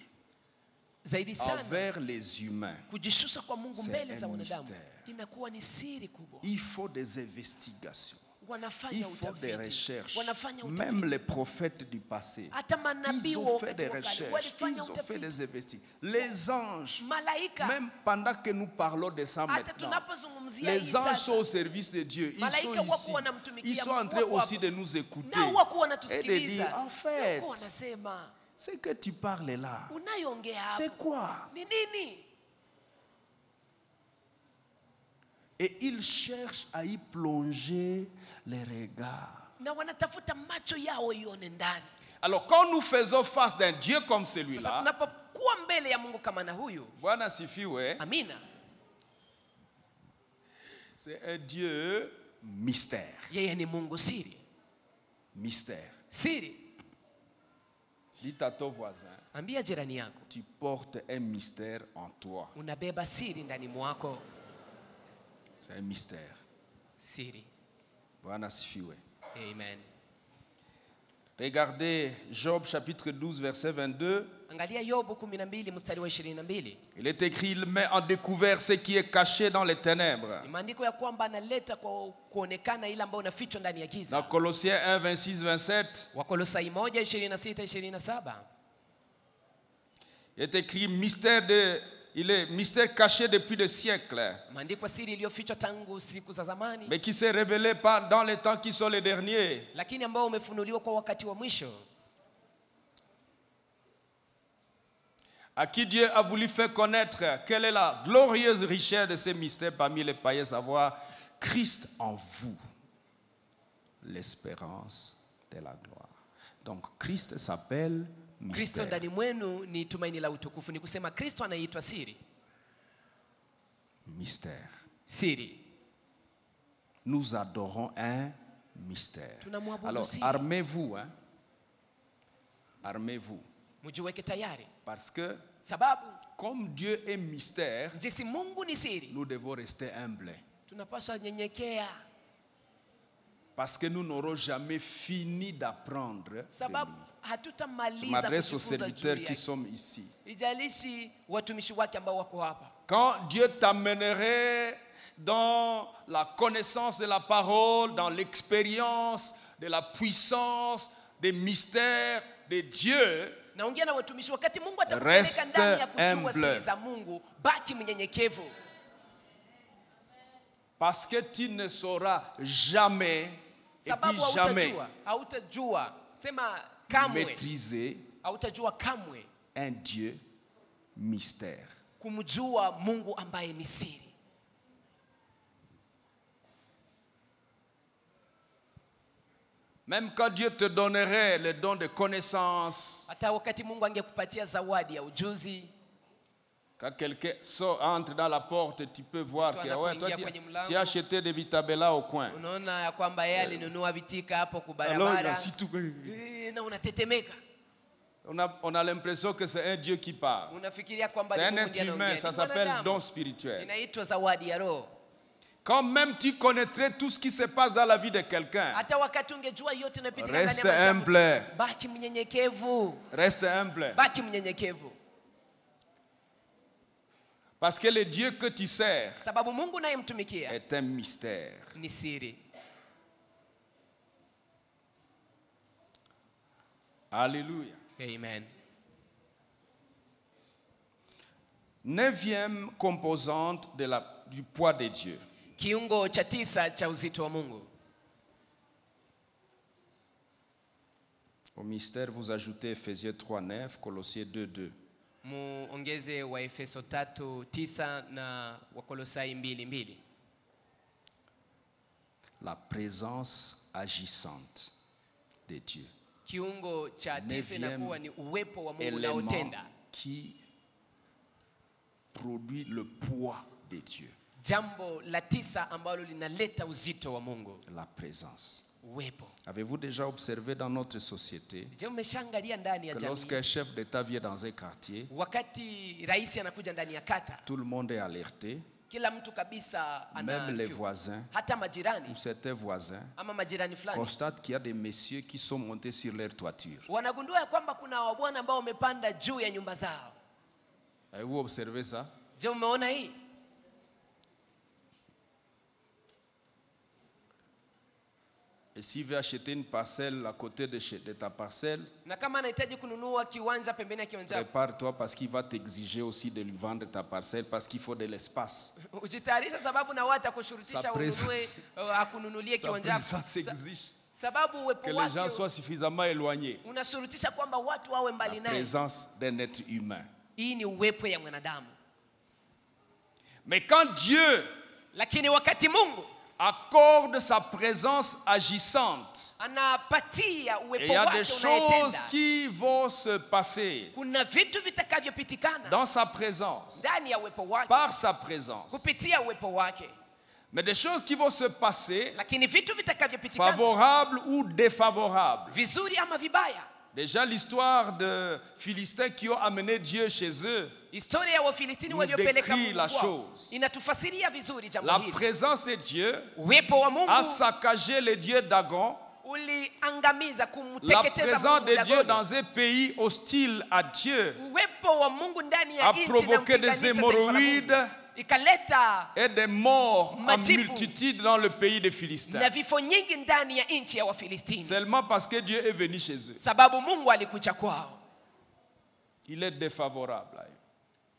zaidi sana envers les humains. kujishusha kwa Mungu C'est mbele un za wanadamu mystère. inakuwa ni siri kubwa. Il faut des investigations. Il Wanafanya faut des utafiti, recherches. wanafanya Même utafiti. les prophètes du passé, Hata manabii ils wa ont fait wakati des wa kale recherches, ils walifanya ont fait utafiti. des investigations. Les anges, Malaika même pendant que nous parlons de ça hata maintenant, tunapozungumzia hii les anges sasa, sont au service de Dieu. Ils malaika sont wako ici. wanamtumikia Ils sont Mungu, en train wako aussi hapa. de nous écouter nao wako et de wanatusikiliza, dire, en fait, wako wanasema ce que tu parles là, unayoongea c'est hapo quoi? ni nini? Et ils cherchent à y plonger les regards. Na wanatafuta macho yao ione ndani. Alors quand nous faisons face d'un Dieu comme Sasa celui-là, tunapokuwa mbele ya Mungu kama na huyu, Bwana sifiwe, amina, c'est un Dieu mystère. yeye ni Mungu siri. Mystère. Siri. Dis à ton voisin, Ambia jirani yako, tu portes un mystère en toi. unabeba siri ndani mwako. C'est un mystère. Siri. Bwana sifiwe. Amen. Regardez Job chapitre 12 verset 22. Angalia Yobu 12 mstari wa 22. Il est écrit, il met en découvert ce qui est caché dans les ténèbres. Maandiko ya kwamba analeta kwa kuonekana ile ambayo inafichwa ndani ya giza. Dans Colossiens 1 26 27. Wakolosai 1:26-27. Il est écrit il est mystère caché depuis des siècles, Maandiko siri iliyofichwa tangu siku za zamani, mais qui s'est révélé dans les temps qui sont les derniers. lakini ambao umefunuliwa kwa wakati wa mwisho. À qui Dieu a voulu faire connaître quelle est la glorieuse richesse de ces mystères parmi les païens, savoir Christ en vous, l'espérance de la gloire. Donc Christ s'appelle Kristo mystère. ndani mwenu ni tumaini la utukufu. Ni kusema Kristo anaitwa siri. Mystère. Siri. Nous adorons un mystère. Tunamwabudu Alors siri. armez-vous, hein? Armez-vous. Mjiweke tayari. Parce que Sababu comme Dieu est mystère, jinsi Mungu ni siri, nous devons rester humbles. tunapaswa nyenyekea. Parce que nous n'aurons jamais fini d'apprendre de Sababu lui. Je hatutamaliza m'adresse aux kujifunza juu serviteurs qui yake. sont ici. Ijalishi watumishi wake ambao wako hapa. Quand Dieu t'amènerait dans la connaissance de la parole, dans l'expérience de la puissance, des mystères de Dieu, Naongea na watumishi, wakati Mungu atakupeleka Reste ndani ya kujua humble. siri za Mungu, baki mnyenyekevu. parce que tu ne sauras jamais, et Sababu puis jamais, hautajua, sema kamwe, maîtriser hautajua kamwe un Dieu mystère. kumjua Mungu ambaye ni siri. Même quand Dieu te donnerait le don de connaissance, Hata wakati Mungu angekupatia zawadi ya ujuzi, quand quelqu'un entre dans la porte, tu peux voir que ouais, toi, tu as acheté des bitabella au coin. unaona ya kwamba yeye alinunua vitika hapo Alors, kubarabara, si tout- na unatetemeka. on a l'impression que c'est un Dieu qui parle. Unafikiria kwamba C'est ni un Mungu ndiye être humain, anaongea. ça Ni s'appelle mwanadamu. don spirituel. Inaitwa zawadi ya roho. Quand même tu connaîtrais tout ce qui se passe dans la vie de quelqu'un, Hata wakati ungejua yote inapitika ndani ya reste maisha ya mtu, humble. baki mnyenyekevu. Reste humble. Baki mnyenyekevu. Parce que le Dieu que tu sers Sababu Mungu unayemtumikia est un mystère. ni siri. Alléluia. Amen. 9e composante du poids de Dieu. Kiungo cha 9 cha uzito wa Mungu. Au mystère, vous ajoutez Ephésiens 3:9, Colossiens 2:2. Muongeze wa Efeso 3:9 na Wakolosai 2:2. La présence agissante de Dieu. Kiungo cha 9 inakuwa ni uwepo wa Mungu Élément unaotenda. qui produit le poids de Dieu. Jambo la 9 ambalo linaleta uzito wa Mungu. La présence. Uwepo. Avez-vous déjà observé dans notre société Je umeshaangalia ndani ya que jamii, lorsqu'un chef d'État vient dans un quartier, wakati rais anakuja ndani ya kata, tout le monde est alerté, kila mtu kabisa même les voisins hata majirani ou certains voisins ama majirani fulani constatent qu'il y a des messieurs qui sont montés sur leur toiture. wanagundua ya kwamba kuna wabwana ambao wamepanda juu ya nyumba zao. Avez-vous observé ça? Je, umeona hii? Et s'il veut acheter une parcelle à côté de ta parcelle, Na kama anahitaji kununua kiwanja pembeni ya kiwanja, prépare-toi parce qu'il va t'exiger aussi de lui vendre ta parcelle parce qu'il faut de l'espace. ujitayarisha, sababu na watu akushurutisha Sa ununue, présence. akununulie Sa kiwanja. présence exige Sababu que uwepo les gens wake soient suffisamment éloignés. unashurutisha kwamba watu wawe La mbali naye. présence d'un être humain. Hii ni uwepo ya mwanadamu. Mais quand Dieu Lakini wakati Mungu accorde sa présence agissante, anapatia et uwepo il y a des wake choses unayetenda, qui vont se passer kuna vitu vitakavyopitikana dans sa présence, ndani ya uwepo wake, par sa présence. kupitia uwepo wake. Mais des choses qui vont se passer, Lakini vitu vitakavyopitikana favorables ou défavorables. vizuri ama vibaya. Déjà l'histoire de Philistins qui ont amené Dieu chez eux Historia ya Wafilistini nous waliopeleka décrit Mungu la kwao chose. inatufasiria vizuri jambo La hili. présence de Dieu Uwepo wa Mungu a saccagé les dieux Dagon uliangamiza la kumteketeza présence Mungu de Dieu Dagoni. dans un pays hostile à Dieu Uwepo wa Mungu ndani ya a nchi provoqué des inampiganisha taifa la Mungu. hémorroïdes Ikaleta et des morts en Majibu. multitude dans le pays des Philistins. na vifo nyingi ndani ya nchi ya Wafilistini. Seulement parce que Dieu est venu chez eux. Sababu Mungu alikuja kwao. Il est défavorable à eux.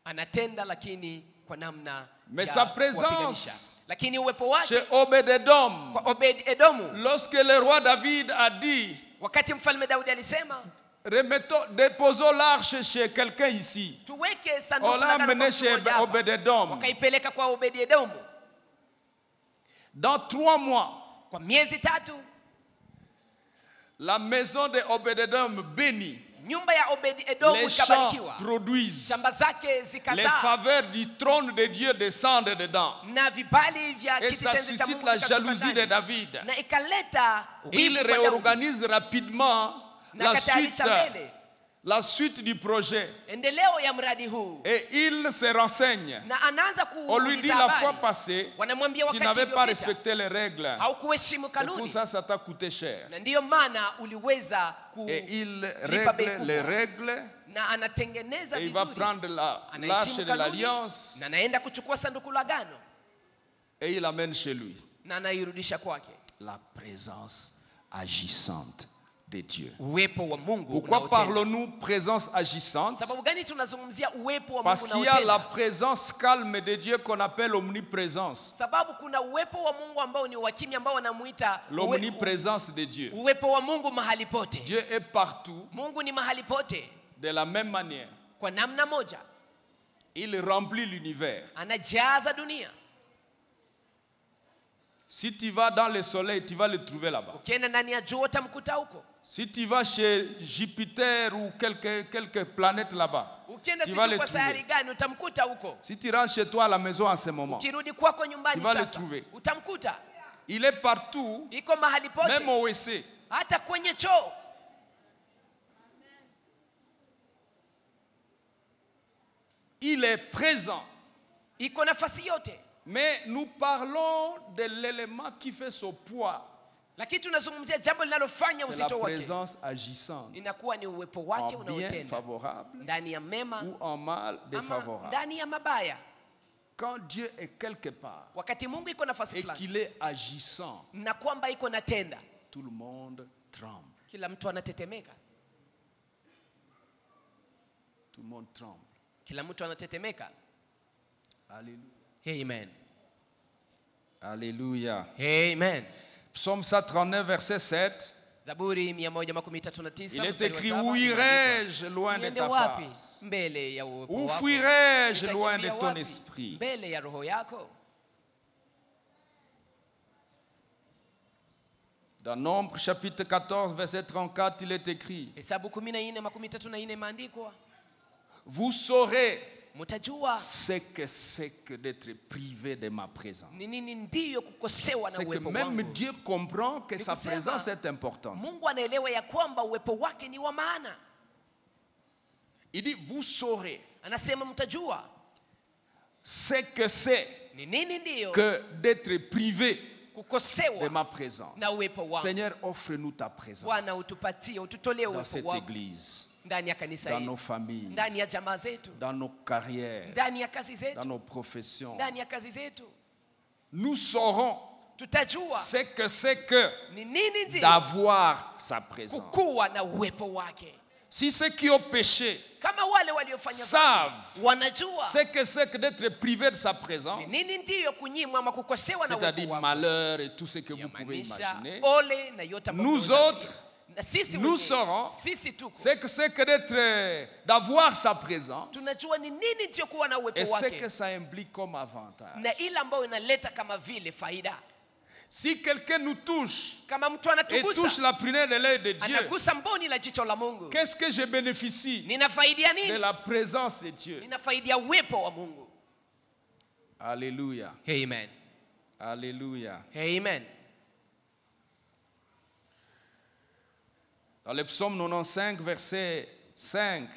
Anatenda lakini kwa namna Mais ya sa kuwapiganisha. présence Lakini uwepo wake chez Obed-Edom, kwa Obed-Edomu, lorsque le roi David a dit, wakati mfalme Daudi alisema déposons l'arche chez quelqu'un ici, tuweke on sanduku l'a la agano amené kwa chez mtu mmoja hapa. Obed-Edom. Wakaipeleka kwa Obed-Edomu. Dans 3 mois, Kwa miezi 3 la maison de Obed-Edom bénit. nyumba ya Obed-Edomu Les champs ikabarikiwa. produisent. Shamba zake Les zikazaa faveurs du trône de Dieu descendent dedans. na vibali vya Et kiti ça cha enzi cha suscite Mungu la vikashuka jalousie ndani. de David. Na ikaleta Il wivu kwa Daudi. réorganise rapidement Na la akatayarisha mbele la suite du projet. endeleo ya mradi huu. Et il se renseigne. Na anaanza On lui dit kuuliza la fois habari. passée, Wanamwambia tu wakati n'avais pas uliopita respecté les règles. haukuheshimu C'est pour kanuni. ça que ça t'a coûté cher. Na ndiyo maana uliweza Et il kulipa bei règle les kubwa. règles Na anatengeneza et il va vizuri. prendre l'arche Anaheshimu de kanuni. l'alliance Na anaenda kuchukua sanduku la agano et il l'amène chez lui. na anairudisha kwake. La présence agissante de Dieu. Uwepo wa Mungu Pourquoi unaotenda. parlons-nous présence agissante? Sababu gani tunazungumzia uwepo wa Parce Mungu qu'il y a la unaotenda? présence calme de Dieu qu'on appelle omniprésence. Sababu kuna uwepo wa Mungu ambao ni wa kimya ambao wanamuita L'omniprésence de Dieu. uwepo wa Mungu mahali pote. Dieu est partout Mungu ni mahali pote de la même manière. kwa namna moja. Il remplit l'univers. Anajaza dunia. Si tu vas dans le soleil, tu vas le trouver là-bas. Ukienda ndani ya jua utamkuta huko. Si tu vas chez Jupiter ou quelques planètes là-bas, Ukienda tu vas le siku kwa sayari trouver. gani utamkuta huko. Si tu rentres chez toi à la maison en ce moment, Ukirudi kwako nyumbani Tu vas le sasa trouver. utamkuta. il est partout, Iko mahali même pote. au WC. Hata kwenye choo. Il est présent. Iko nafasi yote. Mais nous parlons de l'élément qui fait son poids. Lakini tunazungumzia jambo linalofanya C'est la uzito wake. présence agissante. Inakuwa ni uwepo wake En bien unaotenda favorable ndani ya mema ou en mal ama défavorable. ndani ya mabaya. Quand Dieu est quelque part Wakati Mungu iko nafasi et fulani qu'il est agissant, na kwamba iko natenda, tout le monde tremble. kila mtu anatetemeka. Tout le monde tremble. Kila mtu anatetemeka. Alléluia. Amen. Alléluia. Amen. Psaume 139, verset 7. Zaburi 139 Il est mstari wa écrit, 7, où imeandikwa, irai-je loin de niende ta wapi face? mbele ya uwepo Où wako? fuirai-je loin de Nitakimbia ton wapi esprit? mbele ya roho yako? Dans Nombre chapitre 14, verset 34, il est écrit, Hesabu 14:34 imeandikwa, vous saurez mtajua ce que c'est que d'être privé de ma présence. ni nini ndiyo kukosewa na C'est que uwepo même wangu. Dieu comprend que sa kusema, présence est importante. Mungu anaelewa ya kwamba uwepo wake ni wa maana. Il dit, vous saurez Anasema mtajua ce que c'est ni nini ndiyo que d'être privé de kukosewa ma présence. na uwepo wangu. Seigneur, offre-nous ta présence Bwana utupatie, ututolee dans uwepo cette wako église, ndani ya kanisa dans hili, nos familles, ndani ya jamaa zetu, dans nos carrières, ndani ya kazi dans zetu, nos professions. ndani ya kazi zetu. Nous saurons Tutajua ce que c'est que ni nini ndiyo d'avoir sa présence. kukuwa na uwepo wake. Si ceux qui ont péché Kama wale waliofanya savent wanajua ce que c'est que d'être privé de sa présence, ni nini ndiyo kunyimwa ama kukosewa na c'est-à-dire uwepo wako, malheur et tout ce que vous pouvez yamaanisha imaginer, ole na yote ambayo nous unaweza autres, kufikiria. Na sisi nous wenyewe, saurons sisi tuko c'est que c'est que d'avoir sa présence tunajua ni nini ndiyo kuwa na et uwepo ce que wake ça implique comme avantage. na ile ambayo inaleta kama vile faida. Si quelqu'un nous touche Kama mtu et touche anatugusa, la prunelle de l'œil de Dieu, anagusa mboni la jicho la Mungu, qu'est-ce que je bénéficie ninafaidia de nini? la présence de Dieu? Ninafaidia uwepo wa Mungu. Alléluia. Amen. Alléluia. Amen. Dans le psaume 95, verset 5,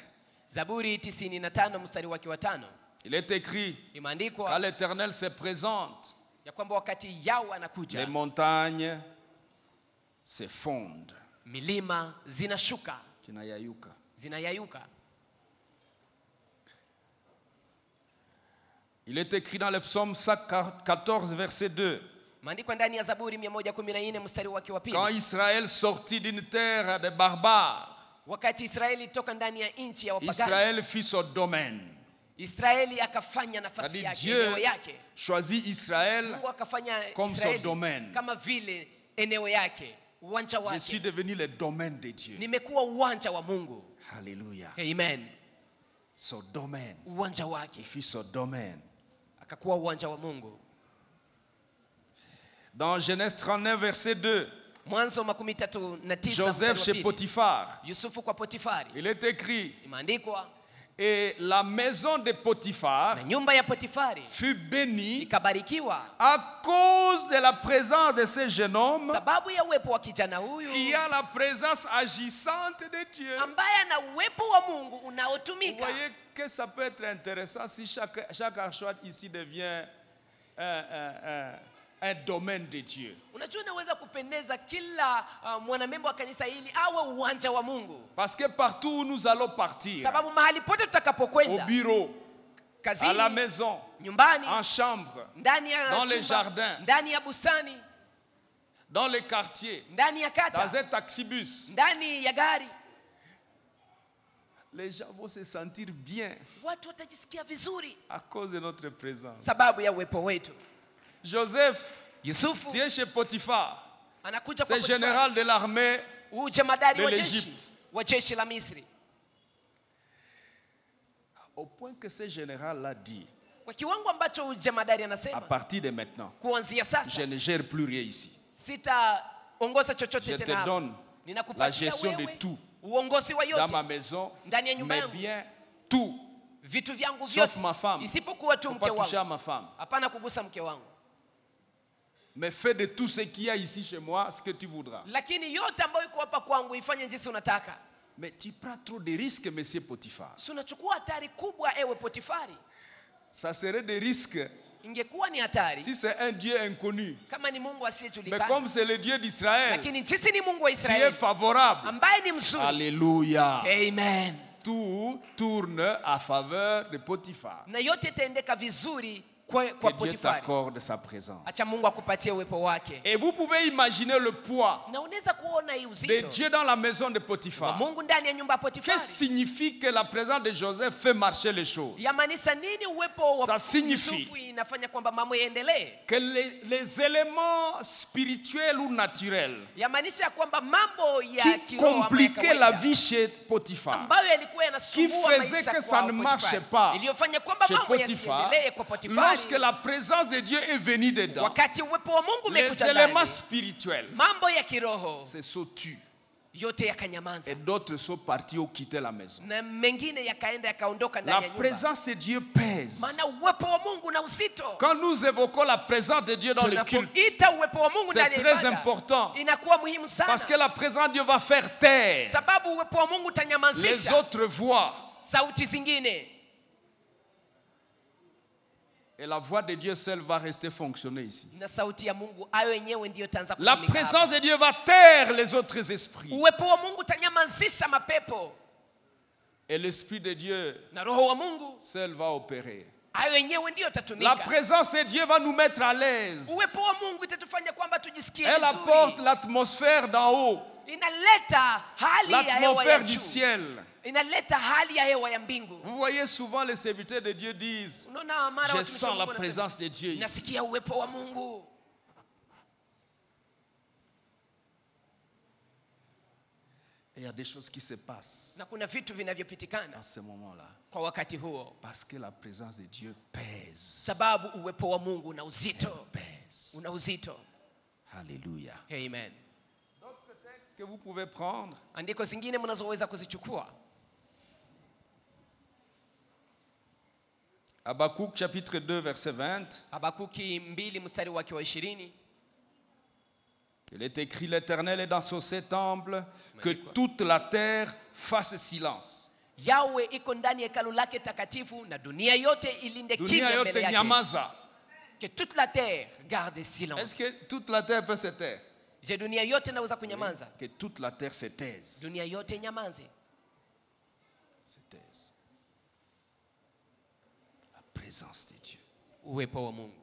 Zaburi 95 mstari wake wa 5 il est écrit, quand imeandikwa l'Éternel se présente, ya kwamba wakati Yahweh les anakuja, montagnes s'effondre. milima zinashuka, Kinayayuka. zinayayuka. Il est écrit dans le psaume 14 verset 2. Maandiko ndani ya Zaburi 114 mstari wake wa pili. Quand Israël sortit d'une terre de barbares, Wakati Israeli toka ndani ya nchi ya wapagani, Israël fit son domaine. Israeli akafanya nafasi yake, Dieu eneo yake. choisit Israël Mungu akafanya comme son Israeli domaine. kama vile eneo yake, uwanja Je suis wake. devenu le domaine de Dieu. Nimekuwa uwanja wa Mungu. Alléluia. Amen. Son domaine. Uwanja wake. Il fit son domaine. Akakuwa uwanja wa Mungu. Dans Genèse 39 verset 2, Mwanzo 39 Joseph chez Potiphar, Yusufu kwa Potifari. il est écrit, Imeandikwa, et la maison de Potiphar na nyumba ya Potifari fut bénie ikabarikiwa à cause de la présence de ce jeune homme sababu ya uwepo wa kijana huyu qui a la présence agissante de Dieu. ambaye ana uwepo wa Mungu Vous unaotumika. voyez que ça peut être intéressant si chaque archoir ici devient un domaine de Dieu. Unajua unaweza kupendeza kila mwanamemba wa kanisa hili awe uwanja wa Mungu. Parce que partout où nous allons partir, Sababu mahali pote au tutakapokwenda, bureau, à la kazini, maison, nyumbani, en chambre, ndani ya dans les chumba, jardins, ndani ya bustani, dans les quartiers, ndani ya dans kata, un taxibus, ndani ya gari, les gens vont se sentir bien watu watajisikia vizuri à cause de notre présence. sababu ya uwepo wetu. Joseph, Yusufu tu es chez Potiphar, anakuja kwa c'est Potifari, général de l'armée huyu jemadari de wa jeshi l'Égypte. wa jeshi la Misri, au point que ce général l'a dit, kwa kiwango ambacho huyu jemadari à anasema partir de maintenant, kuanzia je sasa ne gère plus rien ici. sitaongoza Je chochote te tena hapa. donne la Ninakupatia gestion de wewe tout uongozi wa dans ma yote maison, ndani ya nyumba mes yangu, biens, tout, vitu vyangu sauf vyote ma femme. isipokuwa tu Faut mke pas toucher à wangu. ma femme. Hapana kugusa mke wangu, Mais fais de tout ce qu'il y a ici chez moi ce que tu voudras. lakini yote ambayo iko hapa kwangu ifanye jinsi unataka. Mais tu prends trop de risques, monsieur Potiphar. Si unachukua hatari kubwa, ewe Potifari. Ça serait des risques Ingekuwa ni hatari si c'est un Dieu inconnu. kama ni Mungu Mais asiyejulikana, comme c'est le Dieu d'Israël lakini jinsi ni Mungu wa qui est Israeli favorable, ambaye ni mzuri. alléluia, Amen. tout tourne à faveur de Potiphar. Na yote itaendeka vizuri kwa Que Dieu Potifari. t'accorde sa présence. Acha Mungu akupatie uwepo wake. Et vous pouvez imaginer le poids Na unaweza kuona hii de uzito Dieu dans la maison de wa Potiphar. Mungu ndani ya nyumba ya Qu'est-ce Potifari. que signifie que la présence de Joseph fait marcher les choses? Yamaanisha nini uwepo Ça wa signifie Yusufu inafanya kwamba mambo yaendelee? Que les éléments spirituels ou naturels Yamaanisha kwamba mambo ya qui kiroho ama ya compliquaient la kawaida vie chez Potiphar, ambayo yalikuwa yanasumbua Qui faisait maisha que kwa ça ne Potifari, marchait pas iliyofanya kwamba chez mambo Potiphar, yasiendelee kwa Potifari, lorsque la présence de Dieu est venue dedans, wakati uwepo wa Mungu les umekuja éléments ndani, spirituels mambo ya kiroho se sont tus yote yakanyamaza et d'autres sont partis ou quitté la maison. na mengine yakaenda yakaondoka La ndani ya nyumba. présence de Dieu pèse. Maana uwepo wa Mungu na uzito. Quand nous évoquons la présence de Dieu dans le culte, Tunapoita uwepo wa Mungu c'est ndani ya très ibada, important inakuwa muhimu sana, parce que la présence de Dieu va faire taire sababu uwepo wa Mungu les utanyamazisha autres voix. sauti zingine, Et la voix de Dieu seule va rester fonctionner ici. na sauti ya Mungu ayo yenyewe ndiyo itaanza La kutumika hapa. présence de Dieu va taire les autres esprits. Uwepo wa Mungu utanyamazisha mapepo, Et l'Esprit de Dieu na roho wa Mungu seul va opérer. ayo yenyewe ndiyo La itatumika. présence de Dieu va nous mettre à l'aise. Uwepo wa Mungu itatufanya kwamba tujisikie Elle apporte vizuri, l'atmosphère d'en haut, inaleta hali ya hewa ya l'atmosphère du juu, ciel. inaleta hali ya hewa ya mbingu. Vous voyez souvent les serviteurs de Dieu disent, Unaona mara je watumishi wa sens Mungu la wanasema, présence de Dieu ici. nasikia uwepo wa Mungu. Et il y a des choses qui se passent Na kuna vitu vinavyopitikana en ce moment-là. kwa wakati huo, Parce que la présence de Dieu pèse. sababu uwepo wa Mungu una uzito, Pèse. una uzito. Alléluia. Amen. D'autres textes que vous pouvez prendre. Andiko zingine mnazoweza kuzichukua, Habakkuk chapitre 2 verset 20. Habakuki 2 mstari wake wa 20. Il est écrit, l'Éternel est dans son temple, que toute la terre fasse silence. Yawe iko ndani ya hekalu lake takatifu na dunia yote ilinde Dunia kimya mbele yote yake. nyamaza. Que toute la terre garde silence. Est-ce que toute la terre peut se taire? Je, dunia yote inaweza kunyamaza? Que toute la terre se taise. Dunia yote nyamaze. Se taise. La présence de Dieu. Uwepo wa Mungu.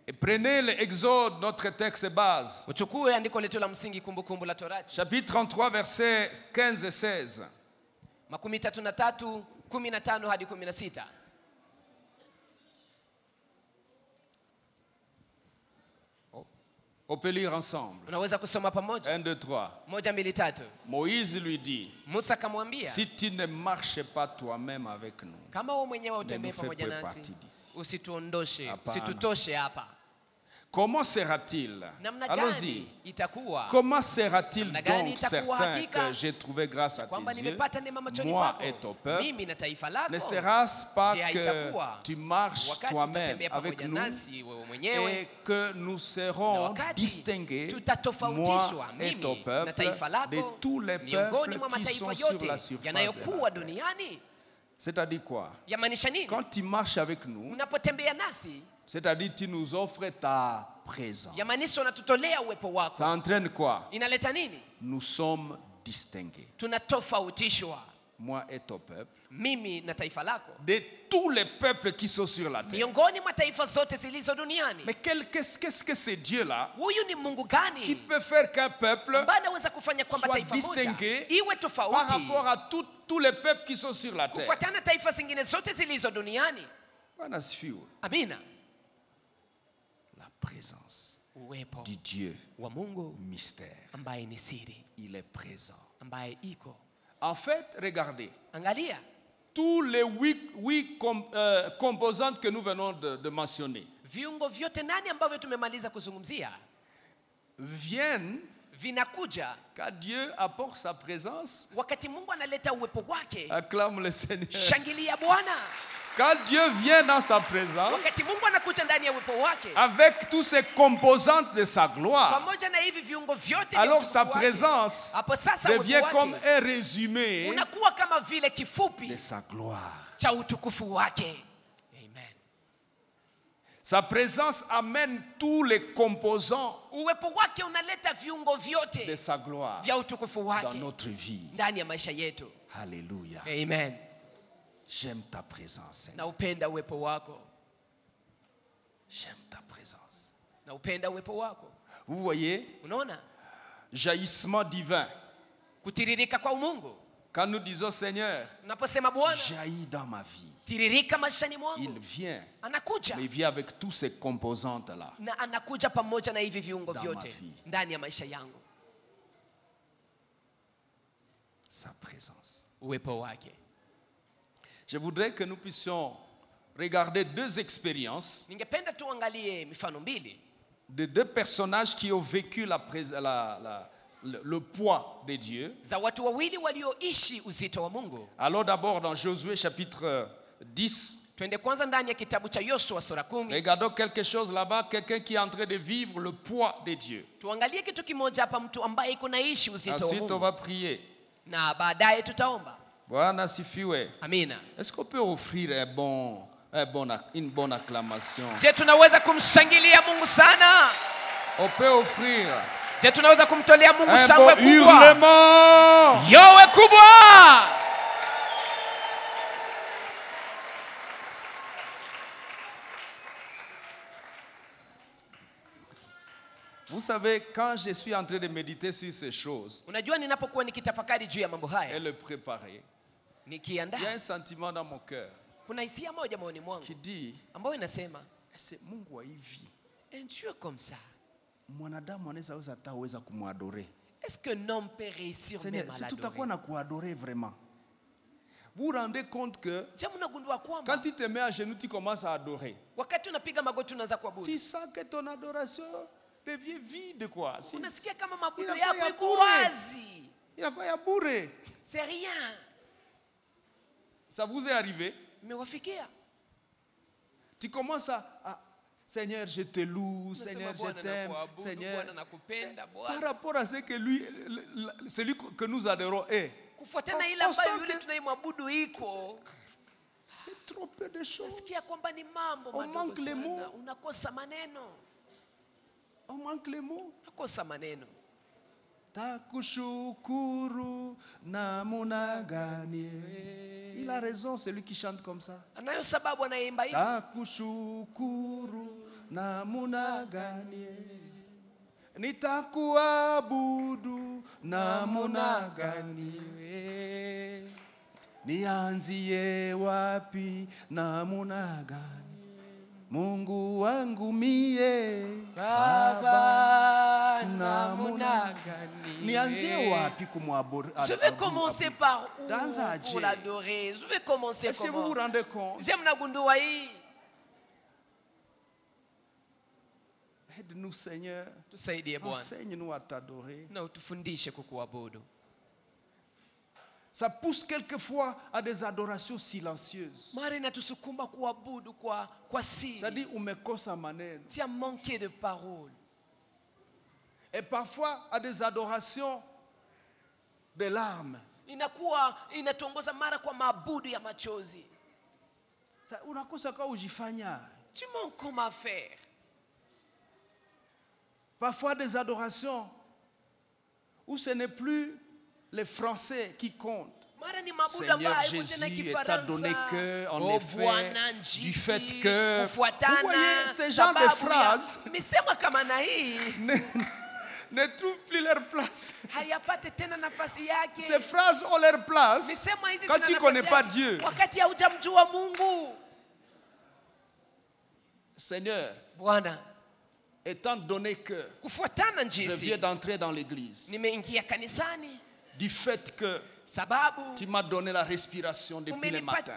Et prenez l'Exode, notre texte base. Uchukue andiko letu la msingi, Kumbukumbu la Torati. Chapitre 33, versets 15 et 16. 33, 15 hadi 16. On peut lire ensemble. Unaweza kusoma pamoja? 1, 2, 3. 1, 2, 3. Moïse lui dit, Musa akamwambia, si tu ne marches pas toi-même avec nous, kama wewe mwenyewe ne utembee nous fais pamoja pas nasi, partie d'ici. usituondoshe, Hapana. usitutoshe hapa. Comment sera-t-il? Namna Allons-y. gani itakuwa? Comment sera-t-il Namna gani donc itakuwa certain hakika que j'ai trouvé grâce à kwamba tes yeux, nimepata neema machoni moi pako, et ton peuple? mimi na taifa lako? Ne sera-ce pas Je, que haitakuwa tu marches wakati toi-même utatembea avec pamoja nous nasi wewe mwenyewe, et que nous na serons wakati distingués, tutatofautishwa moi et ton mimi na peuple, taifa lako de tous les miongoni mwa peuples qui mataifa sont sur yote la surface de yanayokuwa la terre. duniani? C'est-à-dire quoi? Yamaanisha nini? Quand tu marches avec nous, Unapotembea nasi, c'est-à-dire tu nous offres ta présence. yamaanisha unatutolea uwepo wako. Ça entraîne quoi? Inaleta nini? Nous sommes distingués, Tunatofautishwa, moi et ton peuple, mimi na taifa lako, de tous les peuples qui sont sur la terre. miongoni mwa taifa zote zilizo duniani. Mais qu'est-ce que c'est Dieu-là Huyu ni Mungu qui gani peut faire qu'un peuple ambaye anaweza kufanya kwamba soit taifa moja distingué iwe par tofauti rapport à tous les peuples qui sont sur la terre? kufuatana taifa zingine zote zilizo duniani? Bwana asifiwe. Amina. La présence Uwepo du Dieu wa Mungu mystère. ambaye ni siri, Il est présent. ambaye iko. En fait, regardez, Angalia tous les huit composantes que nous venons de mentionner viungo vyote nani ambavyo tumemaliza kuzungumzia viennent vinakuja quand Dieu apporte sa présence. wakati Mungu analeta uwepo wake. Acclame le Seigneur. Shangilia Bwana. Quand Dieu vient dans sa présence, Wakati Mungu anakuja ndani ya uwepo wake avec tous ces composantes de sa gloire, pamoja na hivi viungo vyote vya alors utukufu sa wake, présence hapo sasa devient uwepo comme wake un résumé unakuwa kama vile de kifupi sa gloire. cha utukufu wake. Amen. Sa présence amène tous les composants Uwepo wake unaleta viungo de vyote sa gloire vya utukufu dans wake notre vie. ndani ya maisha yetu. Alléluia. Amen. J'aime ta présence, Seigneur. Na upenda uwepo wako. J'aime ta présence. Na upenda uwepo wako. Vous voyez, Unaona? jaillissement divin. Kutiririka kwa Mungu. Quand nous disons Seigneur, Unaposema Bwana, jaillit dans ma vie, tiririka maishani il mwangu. vient. Anakuja. Mais il vient avec tous ces composantes-là. Na anakuja pamoja na hivi viungo Dans ma vyote vie. ndani ya maisha yangu. Sa présence. Uwepo wake. Je voudrais que nous puissions regarder deux expériences Ningependa tuangalie mifano mbili de deux personnages qui ont vécu le poids de Dieu. za watu wawili walioishi uzito wa Mungu. Alors d'abord dans Josué chapitre 10, Twende kwanza ndani ya kitabu cha Yoshua sura 10. regardons quelque chose là-bas, quelqu'un qui est en train de vivre le poids de Dieu. Tuangalie kitu kimoja hapa, mtu ambaye kunaishi uzito wa Ensuite on Mungu. va prier. Na baadaye tutaomba. Bwana sifiwe. Amina. Est-ce qu'on peut offrir une bonne acclamation? Je, tunaweza kumshangilia Mungu sana? On peut offrir Je, tunaweza kumtolea Mungu un shangwe bon kubwa? hurlement. Yowe kubwa! Vous savez, quand je suis en train de méditer sur ces choses Unajua ninapokuwa nikitafakari juu ya mambo et haya, le préparer, il y a nikiandaa, un sentiment dans mon cœur kuna hisia moja moyoni qui mwangu dit, ambayo inasema, c'est Mungu wa hivi. un Dieu comme ça, Mwanadamu anaweza hata uweza kumwadorer. est-ce qu'un homme peut réussir Seigneur, même à si tutakuwa l'adorer? na kuadorer vraiment. Vous vous rendez compte que Je, mnagundua quand kwamba tu te mets à genoux, tu commences à adorer. wakati unapiga magoti unaanza kuabudu, Tu sens que ton adoration devient vide, quoi. unasikia kama mabudu Inakuwa yako ya iko bure. wazi. Il a quoi à bourrer. C'est rien. Ça vous est arrivé? Imewafikia? Tu commences Seigneur, je te loue, Unasema, Seigneur, je Bwana t'aime, nakuabudu, Seigneur. Bwana nakupenda, Par Bwana. rapport à ce que celui que nous adorons est, Kufuatana ile on ambayo sent yule que- tunayemwabudu iko, c'est trop peu de choses. nasikia kwamba ni mambo On madogo manque les sana. mots. Unakosa maneno. On manque les mots. nakosa maneno. Takushukuru namuna gani. Il a raison, c'est lui qui chante comme ça. Anayo sababu anaimba hivi. Takushukuru namuna gani. Nitakuabudu namuna gani. Nianzie wapi namuna gani. Mungu wangu mie Baba namuna gani. Nianzie wapi kumwabudu? Je vais commencer par où pour l'adorer? Je vais commencer Est-ce que vous vous rendez compte? J'aime nagundua hii. Aide-nous Seigneur. Tusaidie Bwana. Enseigne-nous à t'adorer. Na utufundishe kukuabudu. Ça pousse quelquefois à des adorations silencieuses. Mara inatusukuma kuabudu kwa siri. C'est-à-dire umekosa maneno. Tu as manqué de paroles. Et parfois à des adorations de larmes. Inakuwa inatuongoza mara kwa maabudu ya machozi. Unakosa kwa ujifanya. Tu manques comment faire. Parfois des adorations où ce n'est plus les Français qui comptent. Seigneur Jésus est adonné que, en effet, du fait que... Vous voyez, ces genres de phrases ne trouvent plus leur place. Ces phrases ont leur place quand tu ne connais pas Dieu. Seigneur, étant donné que je viens d'entrer dans l'église, du fait que tu m'as donné la respiration depuis le matin,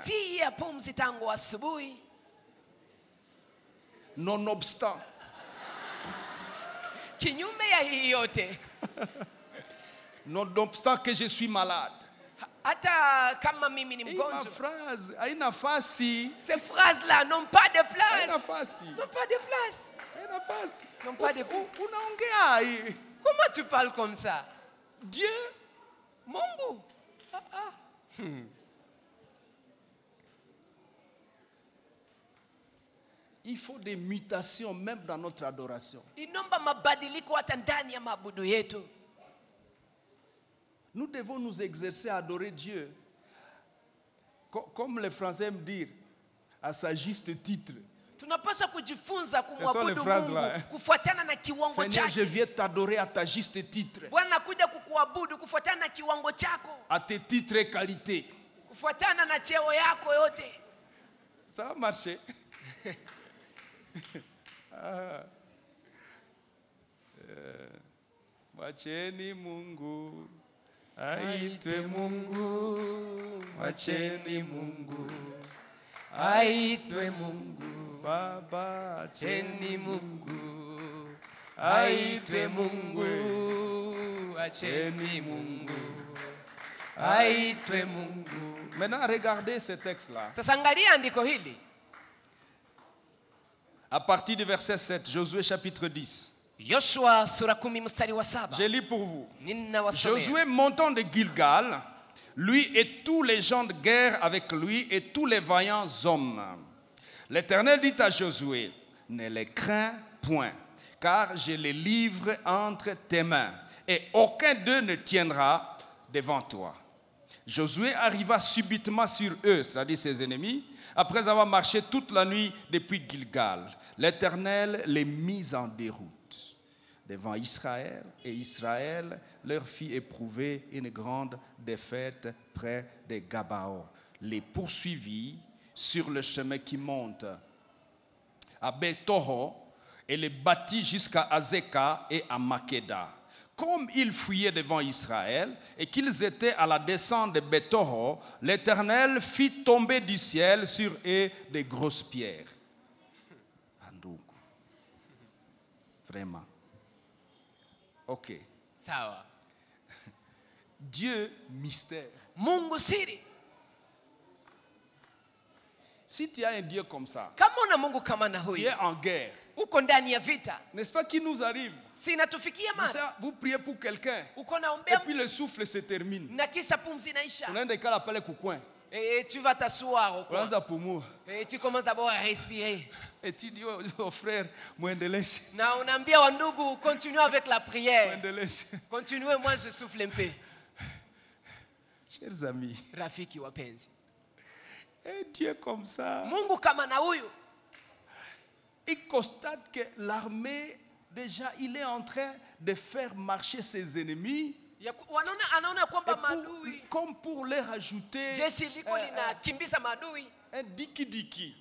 nonobstant, nonobstant que je suis malade. Ma phrase, ces phrases-là n'ont pas de place. N'ont pas de place. N'ont pas de place. Comment tu parles comme ça? Dieu, Mungu. Il faut des mutations même dans notre adoration. Nous devons nous exercer à adorer Dieu. Comme les Français aiment dire, à sa juste titre. Tunapaswa kujifunza kumwabudu Mungu kufuatana na kiwango chake. Seigneur, je viens t'adorer à ta juste titre. Bwana nakuja kukuabudu kufuatana na kiwango chako. À tes titres et qualités. Kufuatana na cheo yako yote. Ça va marcher. Wacheni Mungu aitwe Mungu. Wacheni Mungu aitwe Mungu. Baba, acheni Mungu aitwe Mungu. Acheni Mungu aitwe Mungu. Maintenant, regardez ce texte-là. Sasa angalia andiko hili. À partir du verset 7, Josué chapitre 10. Yoshua sura 10 mstari wa 7. Je lis pour vous. Ninawasomea. Josué montant de Gilgal, lui et tous les gens de guerre avec lui et tous les vaillants hommes. L'Éternel dit à Josué, ne les crains point, car je les livre entre tes mains, et aucun d'eux ne tiendra devant toi. Josué arriva subitement sur eux, c'est-à-dire ses ennemis, après avoir marché toute la nuit depuis Gilgal. L'Éternel les mit en déroute devant Israël, et Israël leur fit éprouver une grande défaite près de Gabaon. Les poursuivit sur le chemin qui monte à Bethoro et les battit jusqu'à Azeka et à Makeda. Comme ils fuyaient devant Israël et qu'ils étaient à la descente de Bethoro, l'Éternel fit tomber du ciel sur eux des grosses pierres. Vraiment. Ok. Sawa. Dieu mystère. Mungu siri. Si tu as un Dieu comme ça, kama una Mungu kama na tu huyu, es en guerre. Uko ndani ya vita. N'est-ce pas qu'il nous arrive? Si inatufikia mara. Vous priez pour quelqu'un. Uko naombea. Et puis le souffle se termine. Na kisha pumzi inaisha. Unaenda ikala pale kucoin. Et tu vas t'asseoir. Et tu commences d'abord à respirer. Et tu dis au frère, Na unaambia wa ndugu, continuez avec la prière. Continuez, moi je souffle un peu. Chers amis, rafiki wapenzi, et Dieu comme ça, Mungu kama na huyu, il constate que l'armée déjà il est en train de faire marcher ses ennemis. Comme pour leur ajouter un diki-diki.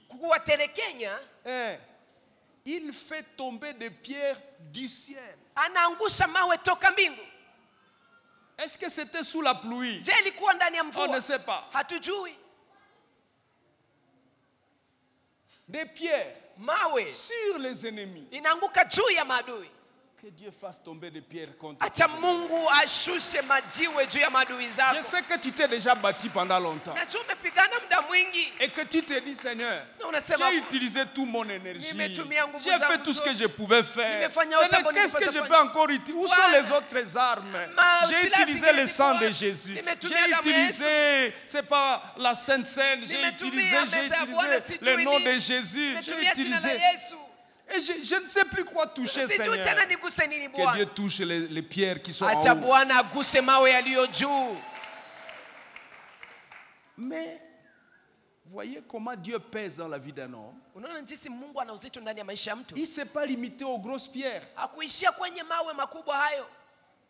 Il fait tomber des pierres du ciel. Est-ce que c'était sous la pluie? On ne sait pas. Des pierres sur les ennemis. Que Dieu fasse tomber des pierres contre toi. Je sais que tu t'es déjà battu pendant longtemps. Et que tu te dis, Seigneur, j'ai utilisé toute mon énergie. J'ai fait tout ce que je pouvais faire. Qu'est-ce que je peux encore utiliser? Où sont les autres armes? J'ai utilisé le sang de Jésus. J'ai utilisé, c'est pas la Sainte Seine. J'ai utilisé le nom de Jésus. J'ai utilisé. Et je ne sais plus quoi toucher, Seigneur. Que Dieu touche les pierres qui sont en haut. Mais voyez comment Dieu pèse dans la vie d'un homme. Il ne s'est pas limité aux grosses pierres.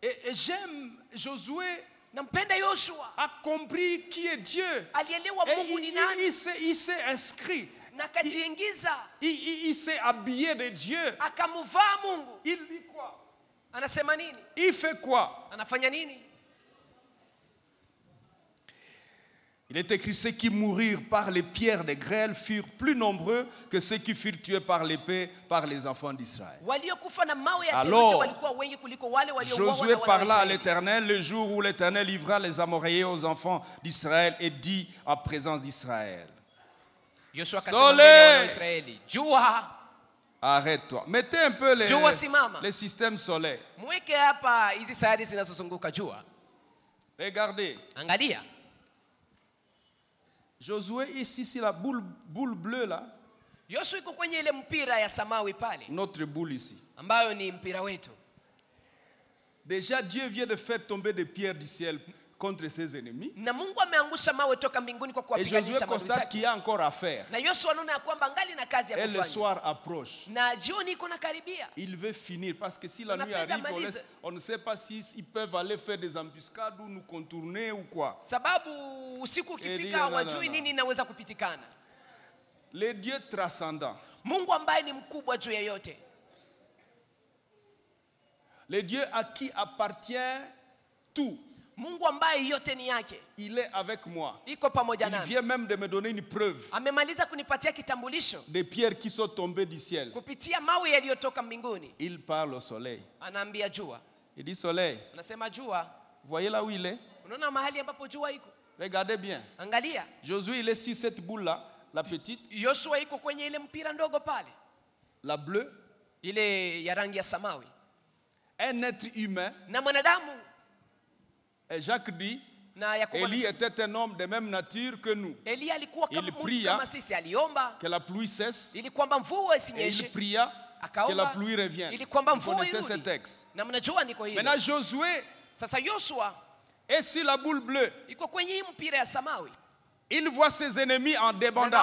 Et j'aime Josué. A compris qui est Dieu. Et il s'est inscrit. Il s'est habillé de Dieu. Il dit quoi? Il fait quoi? Il est écrit, ceux qui mourirent par les pierres des grêles furent plus nombreux que ceux qui furent tués par l'épée par les enfants d'Israël. Alors, Josué parla à l'Éternel le jour où l'Éternel livra les Amoréens aux enfants d'Israël et dit en présence d'Israël: Soleil, arrête-toi. Mettez un peu les systèmes solaires. Regardez. Josué ici, c'est la boule bleue là. Notre boule ici. Déjà Dieu vient de faire tomber des pierres du ciel contre ses ennemis. Et Josué constate qu'il y a encore à faire. Et le soir approche. Il veut finir parce que si la nuit arrive, on ne sait pas s'ils peuvent aller faire des embuscades ou nous contourner ou quoi. Les dieux transcendants. Les dieux à qui appartient tout. Il est avec moi. Il vient même de me donner une preuve des pierres qui sont tombées du ciel. Il parle au soleil. Il dit: Soleil, voyez là où il est? Regardez bien. Josué, il est sur cette boule là, la petite. La bleue. Un être humain. Et Jacques dit, Élie était un homme de même nature que nous. Il pria que la pluie cesse. Et il pria que la pluie revienne. Vous connaissez ce texte. Maintenant Josué est sur la boule bleue. Il voit ses ennemis en débandade.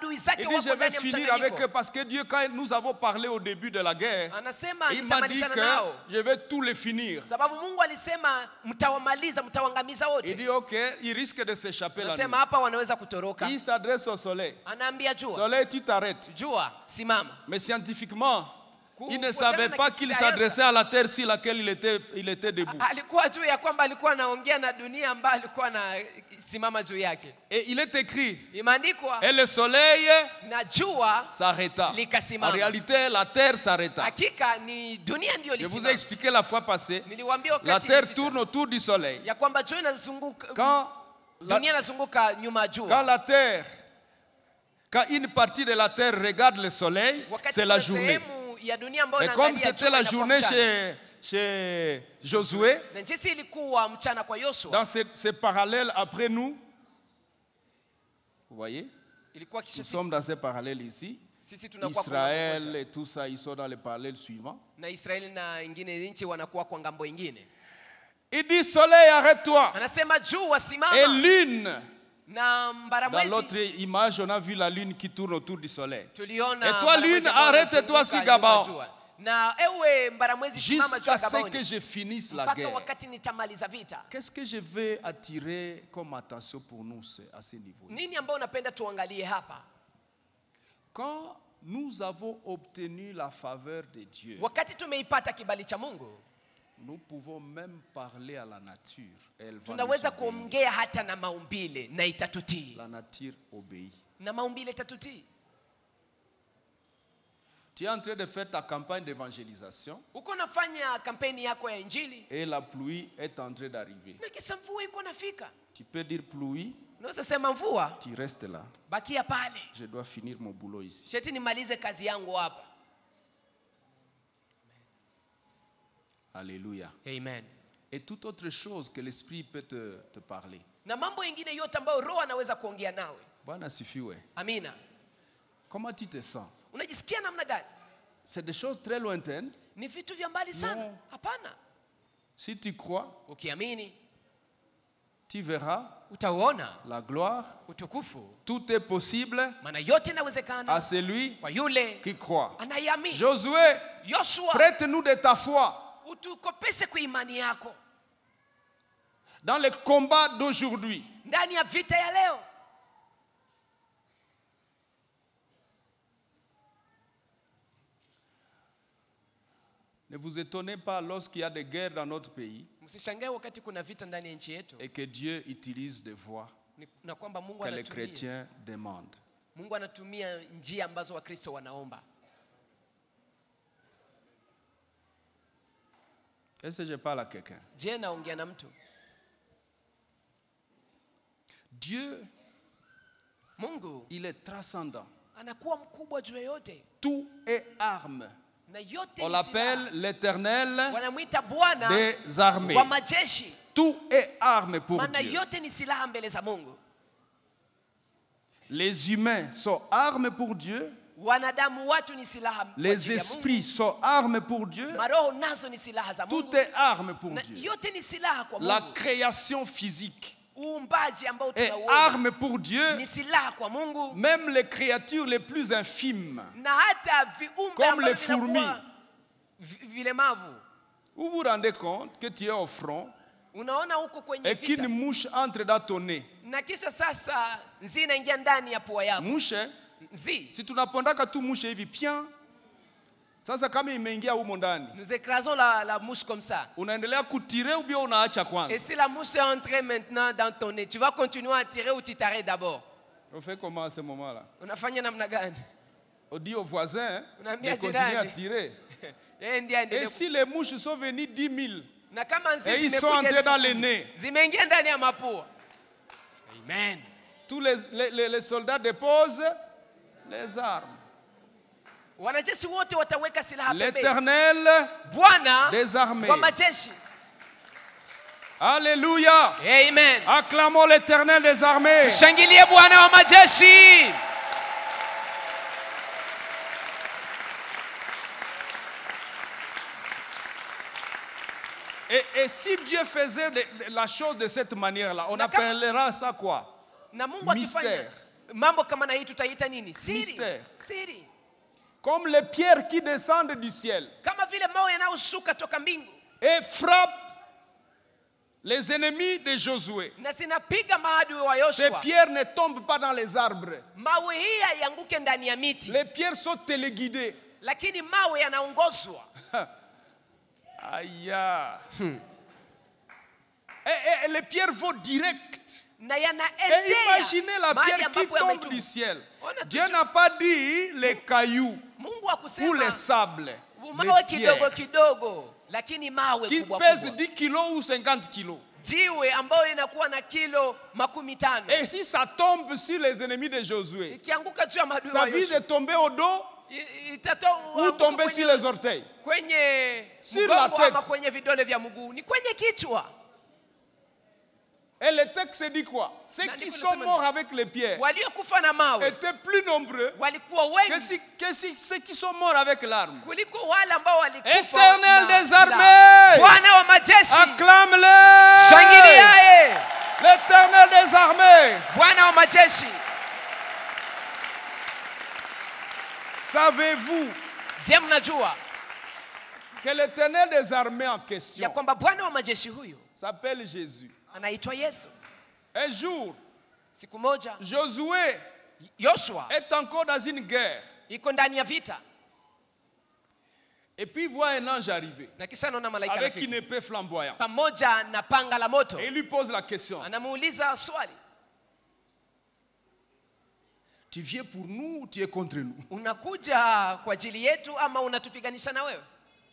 Il dit: je vais finir avec eux parce que Dieu, quand nous avons parlé au début de la guerre, il m'a dit que je vais tous les finir. Il dit: ok, il risque de s'échapper la nuit. Il s'adresse au soleil. Soleil, tu t'arrêtes. Mais scientifiquement, il ne savait pas qu'il s'adressait à la terre sur laquelle il était debout. Et il est écrit, et le soleil s'arrêta. En réalité, la terre s'arrêta. Je vous ai expliqué la fois passée, la terre tourne autour du soleil. Quand une partie de la terre regarde le soleil, c'est la journée. Et comme c'était la journée chez Josué, dans ces parallèles après nous, Vous voyez? Ilikuwa Nous sommes dans ces parallèles ici. sisi tunakuwa kwa Israël et tout ça, ils sont dans les parallèles suivants. na Israeli na ingine nchi wanakuwa kwa ngambo ingine. Il dit soleil, arrête-toi. Anasema jua simama. Et lune. Na Dans mbaramwezi. l'autre image, on a vu la lune qui tourne autour du soleil. Tuliona Et toi, lune, arrête-toi si Gabon. Na ewe mbaramwezi simama juu Jusqu'à ce Gabaoni. que je finisse la Mpaka guerre. wakati nitamaliza vita. Qu'est-ce que je vais attirer comme attention pour nous à ce niveau? Nini ambao unapenda tuangalie hapa? Quand nous avons obtenu la faveur de Dieu, Wakati tumeipata kibali cha Mungu, nous pouvons même parler à la nature. Elle va tunaweza nous obéir. kuongea hata na maumbile na itatutii. La nature obéit. Na maumbile itatutii. Tu es en train de faire ta campagne d'évangélisation Uko nafanya kampeni yako ya injili et la pluie est en train d'arriver. na kisha mvua iko nafika. Tu peux dire pluie, Unaweza sema mvua, tu restes là. bakia pale. Je dois finir mon boulot ici. Sheti nimalize kazi yangu hapa. Alléluia. Amen. Et toute autre chose que l'esprit peut te parler. Na mambo mengine yote ambayo roho anaweza kuongea nawe. Bwana sifiwe. Amina. Comment tu te sens? Unajisikia namna gani? C'est des choses très lointaines. Ni vitu vya mbali sana? No. Hapana. Si tu crois, Ukiamini, tu verras utaona la gloire. utukufu. Tout est possible Maana yote à inawezekana celui kwa yule qui croit. anayamini. Josué, Yoshua, prête-nous de ta foi utukopeshe kwa imani yako dans les combats d'aujourd'hui. ndani ya vita ya leo. Ne vous étonnez pas lorsqu'il y a des guerres dans notre pays Msishangae wakati kuna vita ndani ya nchi yetu et que Dieu utilise des voies na kwamba Mungu que les anatumia. chrétiens demandent. Mungu anatumia njia ambazo Wakristo wanaomba. Est-ce que je parle à quelqu'un? Je, naongea na mtu? Dieu, Mungu il est transcendant. anakuwa mkubwa juu ya yote. Tout est arme. Na yote On ni l'appelle silaha. l'Éternel Wanamuita Bwana des armées. wa majeshi. Tout est arme pour Maana Dieu. yote ni silaha mbele za Mungu. Les humains sont armes pour Dieu. Wanadamu watu ni silaha kwa Les ajili ya Mungu. esprits sont armes pour Dieu. Maroho nazo ni silaha za Mungu. Tout est arme pour Na Dieu. yote ni silaha kwa La Mungu. création physique Uumbaji ambao est tunauona arme pour Dieu. ni silaha kwa Mungu. Même les créatures les plus infimes. Na hata viumbe Comme ambavyo les fourmis. vinakuwa vilemavu. Vous vous rendez compte que tu es au front Unaona huko kwenye et qu'une vita. mouche entre dans ton nez. Na kisha sasa nzi inaingia ndani ya pua yako. Mouche, Nzi. si tunapondaka tu mouche hivi pia, sasa kama imeingia humo ndani, Nous écrasons la mouche comme ça. unaendelea kutire ou bien unaacha kwanza? Et si la mouche est entrée maintenant dans ton nez, tu vas continuer à tirer ou tu t'arrêtes d'abord? On fait comment à ce moment-là? Unafanya namna gani? On dit aux voisins de Unaambia continuer jirani. à tirer. Yeye ndiye aendelee. Et si les mouches sont venues 10 000 Na kama nzi et ils sont zimekuja entrés dans elfu le kumi, nez, zimeingia ndani ya mapua. Amen. tous les soldats déposent les armes. Wanajeshi wote wataweka silaha pembeni. L'Éternel Bwana des armées. wa majeshi. Alléluia. Amen. Acclamons l'Éternel des armées. Shangilie Bwana wa majeshi. Et si Dieu faisait la chose de cette manière-là, on Na kama- appellera ça quoi? Na Mungu akifanya Mystère. mambo kama na hii tutaita nini? Siri. Mystère. Siri. Comme les pierres qui descendent du ciel Kama vile mawe yanayoshuka toka mbingu et frappent les ennemis de Josué. na zinapiga maadui wa Ces Yoshua. pierres ne tombent pas dans les arbres. Mawe hii haianguke ndani ya miti, Les pierres sont téléguidées. lakini mawe yanaongozwa. Aïe. Et les pierres vont direct. Na Et yanaendea imaginez la mahali pierre qui ambapo tombe yametumwa. du ciel. Ona Dieu n'a pas dit les cailloux Mungu ou akusema les sables. mawe Les kidogo pierres kidogo, lakini mawe qui kubwa pèsent kubwa. 10 kilos ou 50 kilos. Jiwe ambayo inakuwa na kilo 15. Et si ça tombe sur les ennemis de Josué, Ikianguka juu ya maadui ça wa vise Yoshua, de tomber au dos itatoa ou tomber sur les orteils. kwenye Sur la mgongo tête. ama kwenye vidole vya mguu, ni kwenye kichwa. Et le texte dit quoi? Ceux qui sont morts avec les pierres waliokufa na mawe étaient plus nombreux walikuwa wengi que ceux qui sont morts avec l'arme. kuliko wale ambao walikufa. Éternel des armées, Bwana wa majeshi, acclame-le. shangiliaye. L'éternel des armées. Bwana wa majeshi. Savez-vous Je mnajua que l'éternel des armées en question ya kwamba Bwana wa majeshi huyu s'appelle Jésus? anaitwa Yesu. Un jour, Siku moja Josué Yoshua est encore dans une guerre. iko ndani ya vita Et puis il voit un ange arriver na kisha anaona malaika avec une anafika épée flamboyante. pamoja na panga la moto. Et il lui pose la question. Anamuuliza swali, Tu viens pour nous ou tu es contre nous? unakuja kwa ajili yetu ama unatupiganisha na wewe?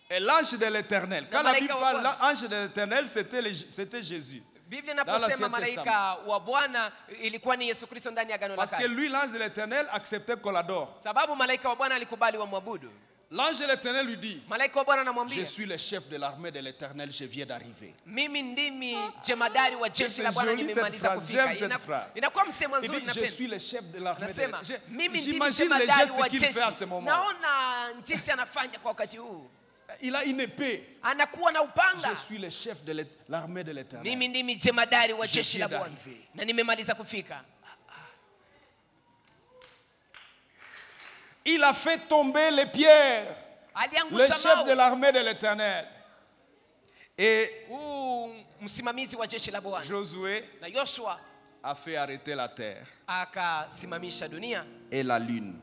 Et l'ange de l'éternel, quand la Bible parle l'ange de l'éternel, c'était Jésus. Biblia inaposema malaika wa Bwana ilikuwa ni Yesu Kristo ndani ya agano la Parce que kale. lui, l'ange de l'éternel, acceptait qu'on l'adore. Sababu malaika wa Bwana alikubali wamwabudu. L'ange de l'éternel lui dit, Malaika wa Bwana je anamwambia, suis le chef de l'armée de l'éternel, je viens d'arriver. mimi ndimi jemadari wa jeshi la Bwana, nimemaliza kufika. Inakuwa msemo Il nzuri dit, na je penda. suis le chef de l'armée de Nasema mimi ndimi J'imagine les jemadari wa gestes qu'il fait à ce jeshi. moment. Naona jinsi anafanya kwa wakati huu. Il a une épée. Anakuwa na upanga. Je suis le chef de l'armée de l'éternel. Mimi ndimi jemadari wa Je jeshi viens la Bwana d'arriver. na nimemaliza kufika. Il a fait tomber les pierres. Le Aliangusha chef de mawe. l'armée de l'éternel. Et Msimamizi wa jeshi la Bwana Josué na Yoshua a fait arrêter la terre akasimamisha dunia et la lune.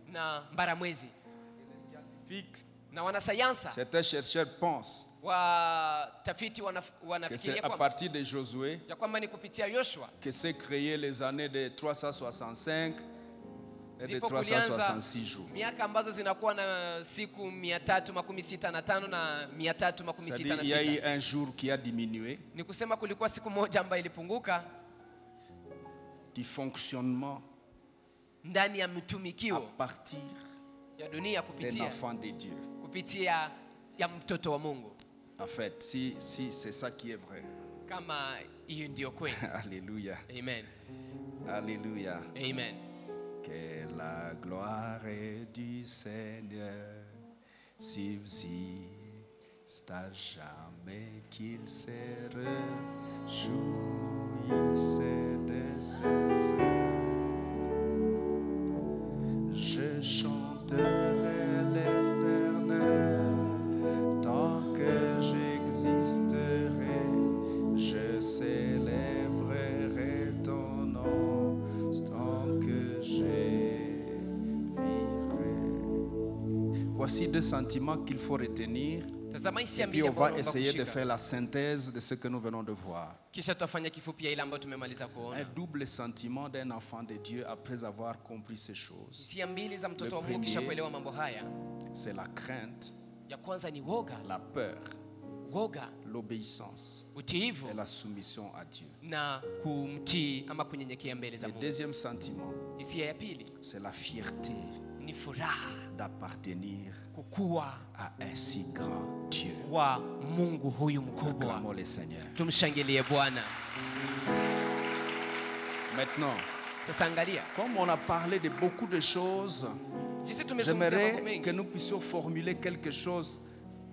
na mbaramwezi. Na wanasayansa Certains chercheurs pensent watafiti que wanafikiria c'est à kwamba partir de Josué ya kwamba ni kupitia Yoshua que s'est créé les années de 365 et de ndipo 366 jours. miaka ambazo zinakuwa na siku 365 na C'est-à-dire il y a 366. eu un jour qui a diminué Ni kusema kulikuwa siku moja ambayo ilipunguka du fonctionnement ndani ya à mtumikio partir ya dunia d'un enfant de Dieu. kupitia ya mtoto wa Mungu. En fait, si c'est ça qui est vrai. Kama hiyo ndio kweli. Alléluia. Amen. Alléluia. Amen. Que la gloire du Seigneur subsiste à jamais, qu'il se réjouisse de ses œuvres. Je chanterai l'Éternel tant que j'existerai. Je célébrerai ton nom tant que je vivrai. Voici deux sentiments qu'il faut retenir. Tazama hisia Et puis mbili on va ambazo essayer de kushika. faire la synthèse de ce que nous venons de voir. Kisha tutafanya kifupi ya ile ambayo tumemaliza Un kuona. double sentiment d'un enfant de Dieu après avoir compris ces choses. Hisia mbili za mtoto wa Le Mungu kisha premier. kuelewa mambo haya. C'est la crainte, Ya kwanza ni woga, la peur, l'obéissance utiivu et la soumission à Dieu. na kumtii ama kunyenyekea mbele za Le Mungu. deuxième sentiment, Hisia ya pili c'est la fierté ni furaha d'appartenir kukuwa à un si grand Dieu. wa Mungu huyu mkubwa. Acclamons le Seigneur. Tumshangilie Bwana. Maintenant, Sasa angalia, comme on a parlé de beaucoup de choses, jinsi tumezungumzia mambo j'aimerais mengi. que nous puissions formuler quelque chose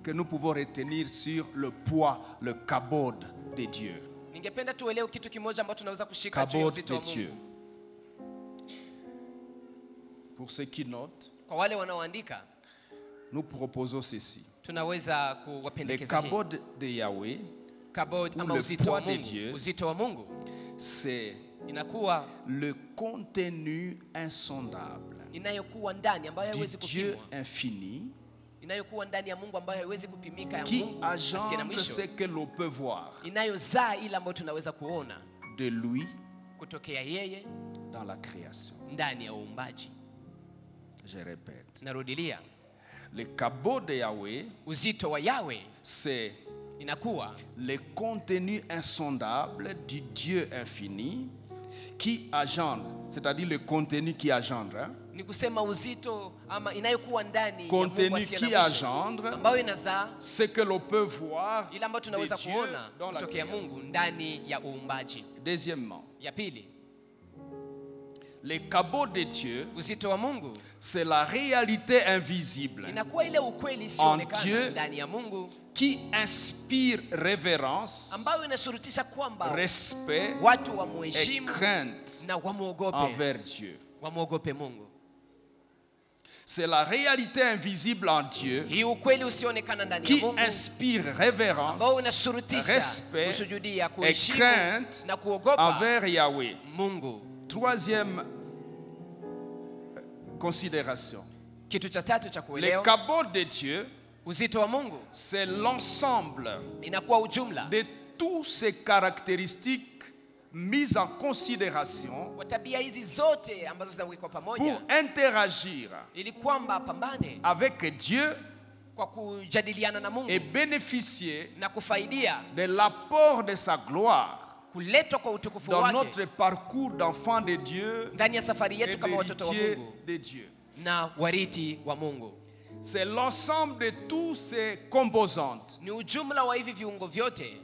que nous pouvons retenir sur le poids, le kabod de Dieu. Ningependa tuelewe kitu kimoja ambacho tunaweza kushika juu ya Kabod uzito de wa Dieu. Mungu. Pour ceux qui notent, Kwa wale wanaoandika nous proposons ceci. tunaweza Le kuwapendekeza hii. kabod de Yahweh, Kabod ou ama le uzito wa poids de Mungu. Dieu. Uzito wa Mungu c'est inakuwa le contenu insondable inayokuwa ndani ambayo du haiwezi Dieu kupimwa. infini Inayokuwa ndani ya Mungu ambayo haiwezi kupimika, ya qui Mungu asiye na engendre mwisho. ce que l'on peut voir Inayozaa ile ambayo tunaweza kuona de lui kutokea yeye dans la création. ndani ya uumbaji. Je répète. Narudilia, Le kabod de Yahweh, uzito wa Yahweh c'est inakuwa le contenu insondable du Dieu infini qui engendre, c'est-à-dire le contenu qui engendre, hein, ni kusema uzito ama inayokuwa ndani ya contenu Mungu asiye qui na mwisho, engendre ambayo inazaa ce que l'on peut voir ile ambayo de tunaweza Dieu kuona dans la kutokea création. Mungu ndani ya uumbaji. Deuxièmement, Ya pili, les cabots de Dieu, uzito wa Mungu c'est la réalité invisible inakuwa ile ukweli Dieu isiyoonekana ndani ya Mungu qui inspire révérence, ambayo inashurutisha kwamba respect watu et wamheshimu crainte na wamwogope, envers Dieu. wamwogope Mungu. C'est la réalité invisible en Dieu Hii ukweli usioonekana ndani ya qui Mungu inspire révérence, ambao unashurutisha respect kusujudia, et kuheshimu crainte na kuogopa envers Yahweh. Mungu. Troisième considération. Kitu cha tatu cha Les kuelewa, cabots de Dieu, uzito wa Mungu c'est l'ensemble inakuwa ujumla de toutes ces caractéristiques mises en considération wa tabia hizi zote ambazo zinawekwa pour pamoja interagir ili kwamba pambane avec Dieu kwa kujadiliana na Mungu et bénéficier na kufaidia de l'apport de sa gloire kuletwa kwa utukufu dans wake notre parcours d'enfant de Dieu ndani ya safari et yetu kama watoto wa d'héritier Mungu de Dieu. na wariti wa Mungu. C'est l'ensemble de toutes ces composantes Ni ujumla wa hivi viungo vyote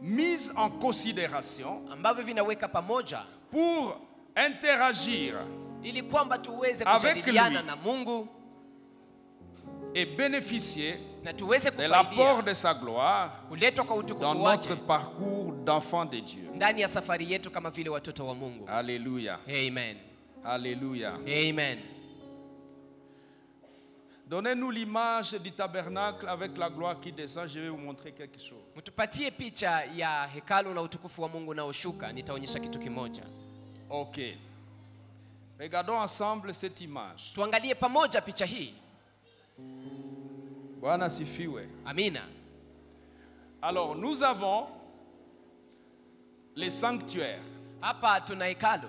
mises en considération ambavyo vinaweka pamoja pour interagir ili kwamba tuweze Avec kujadiliana lui. na Mungu et bénéficier na tuweze de l'apport kufaidia de sa gloire kuletwa kwa dans utukufu notre wake parcours d'enfant de Dieu. ndani ya safari yetu kama vile watoto wa Mungu. Alléluia. Amen. Alléluia. Amen. Donnez-nous l'image du tabernacle avec la gloire qui descend. Je vais vous montrer quelque chose. Mtupatie picha ya hekalu na utukufu wa Mungu unaoshuka. Nitaonyesha kitu kimoja. Ok. Regardons ensemble cette image. Tuangalie pamoja picha hii. Bwana sifiwe. Amina. Alors, nous avons les sanctuaires. Hapa tuna hekalu.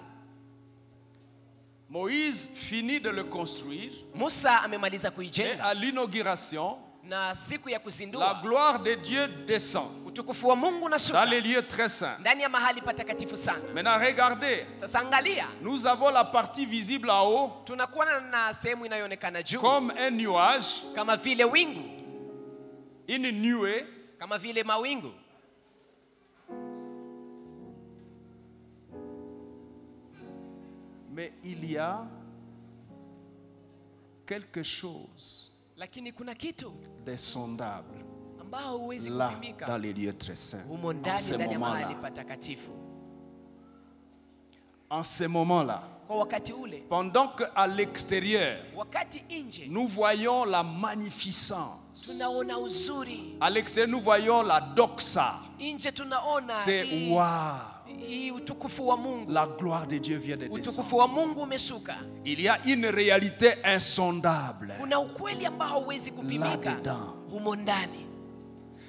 Moïse finit de le construire Musa amemaliza et kuijenga à l'inauguration, na siku ya la kuzindua gloire de Dieu descend utukufu wa Mungu dans unashuka les lieux très saints. ndani ya mahali patakatifu sana. Maintenant, regardez, Sasa angalia, nous avons la partie visible en haut tunakuwa na sehemu inayoonekana juu comme un nuage, kama vile wingu, une nuée. kama vile mawingu. Mais il y a quelque chose Lakini kuna kitu d'insondable ambao huwezi là kupimika dans les lieux très saints. humo En ndani ce ndani ya mahali moment-là, patakatifu. en ce moment-là, Kwa wakati ule, pendant qu'à l'extérieur, wakati nje nous voyons la magnificence. tunaona uzuri, À l'extérieur, nous voyons la doxa. nje tunaona C'est hii- waouh. hii utukufu wa Mungu. La gloire de Dieu vient de descendre. Utukufu wa Mungu umeshuka. Il y a une réalité insondable. Kuna ukweli ambao hauwezi kupimika Là-dedans. humo ndani.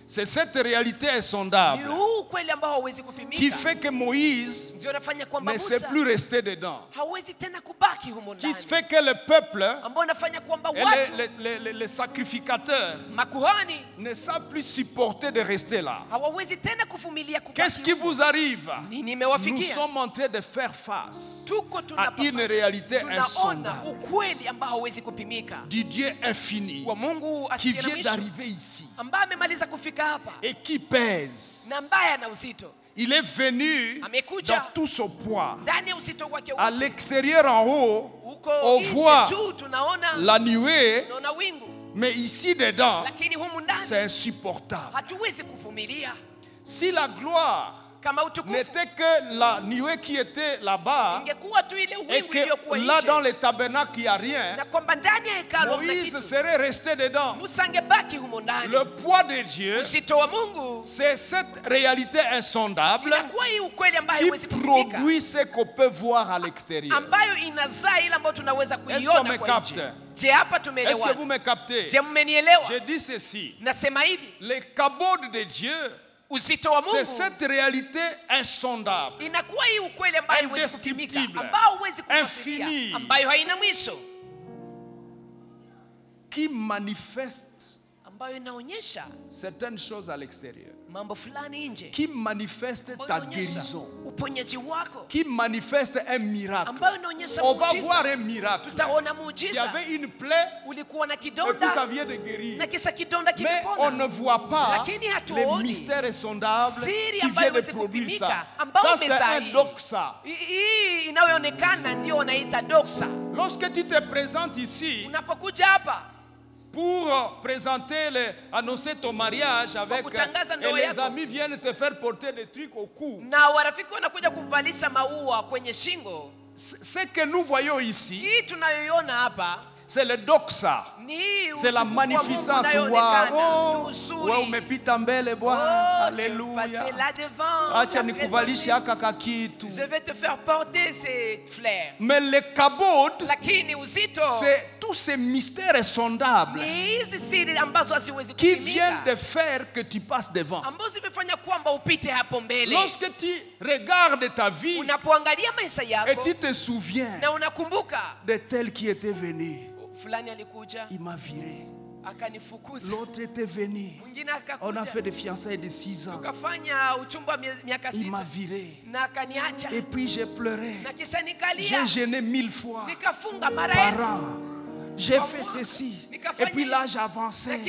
C'est cette réalité Ni insondable huu ukweli ambao hauwezi qui kupimika fait que Moïse ndio unafanya kwamba ne sait Musa plus rester dedans. hawezi tena kubaki humo Qui ndani, fait que le peuple ambao unafanya kwamba et watu les sacrificateurs makuhani ne savent plus supporter de rester là. hawawezi tena kuvumilia Qu'est-ce kubaki qui humo. vous arrive? Nini Nous imewafikia? sommes en train de faire face Tuko à tunapambana. une réalité Tunaona insondable ukweli ambao hauwezi kupimika du Dieu infini wa Mungu qui asiye na vient mwisho d'arriver ici ambaye amemaliza kufika hapa et qui pèse. na ambaye ana uzito Il est venu Amekuja. dans tout son poids. ndani ya uzito wake À wote. l'extérieur en haut, Huko on nje voit juu tunaona la nuée, tunaona wingu, mais ici dedans, lakini humu ndani c'est insupportable. hatuwezi kuvumilia. Si la gloire Kama utukufu n'était que la nuée qui était là-bas, ingekuwa tu ile et wingu que iliyokuwa là dans nje, le tabernacle il n'y a rien, na kwamba ndani ya hekalu hamna Moïse kitu, serait resté dedans. Musa angebaki humo ndani. Le poids de Dieu, Uzito wa Mungu c'est cette réalité insondable inakuwa hii ukweli ambayo qui haiwezi kupimika, produit ce qu'on peut voir à l'extérieur. ambayo inazaa ile ambayo tunaweza Est-ce qu'on me kuiona kwa capte? nje. Je, hapa Est-ce que tumeelewa? vous me captez? Je, mmenielewa? Je dis ceci. Nasema hivi, Les cabots de Dieu, uzito wa c'est Mungu cette réalité insondable, inakuwa hii ukweli ambayo haiwezi kupimika, Indescriptible. ambao huwezi kufasiria, Infini. ambayo haina mwisho, qui manifeste ambayo inaonyesha certaines choses à l'extérieur, mambo fulani nje, qui manifestent ta guérison, uponyaji wako, qui manifestent un miracle. ambayo inaonyesha On va muujiza. voir un miracle. Tutaona Tu muujiza. avais une plaie Ulikuwa na et puis kidonda ça vient de guérir. na kisha kidonda Mais on kimepona. ne voit pas Lakini les hatuoni mystères insondables siri qui ambayo viennent de haiwezi produire kupimika, ça. ambao Ça, c'est umezaa un hii. doxa. Hii inayoonekana ndio wanaita doxa. Lorsque tu te présentes ici Unapokuja hapa pour annoncer ton mariage avec kutangaza et ndoa les yako. amis viennent te faire porter des trucs au cou. na warafiki wanakuja kuvalisha maua kwenye shingo, Ce que nous voyons ici, hii tunayoiona hapa c'est le doxa. ni C'est la utukufu wa Mungu magnificence. unayoonekana. Ni Wow. uzuri. Wewe umepita mbele Bwana. Oh, tu es passé Alléluia. là devant, Acha tu as nikuvalishe présenté. haka kakitu. Je vais te faire porter ces fleurs. Mais le kabod, Lakini uzito c'est tous ces mystères insondables ni hizi siri ambazo haziwezi qui kupimika, viennent de faire que tu passes devant. ambazo zimefanya kwamba upite hapo mbele. Lorsque tu regardes ta vie Unapoangalia maisha et yako tu te souviens na unakumbuka de tel qui était venu, fulani alikuja il m'a viré. akanifukuza, L'autre était venu. mwingine On a akakuja fait des fiançailles de 6 ans. tukafanya uchumba wa miaka Il m'a 6 viré. na akaniacha, Et puis j'ai pleuré. na kisha nikalia, J'ai gêné 1000 fois nikafunga mara par elfu. an. J'ai fait ceci. Et puis l'âge avançait.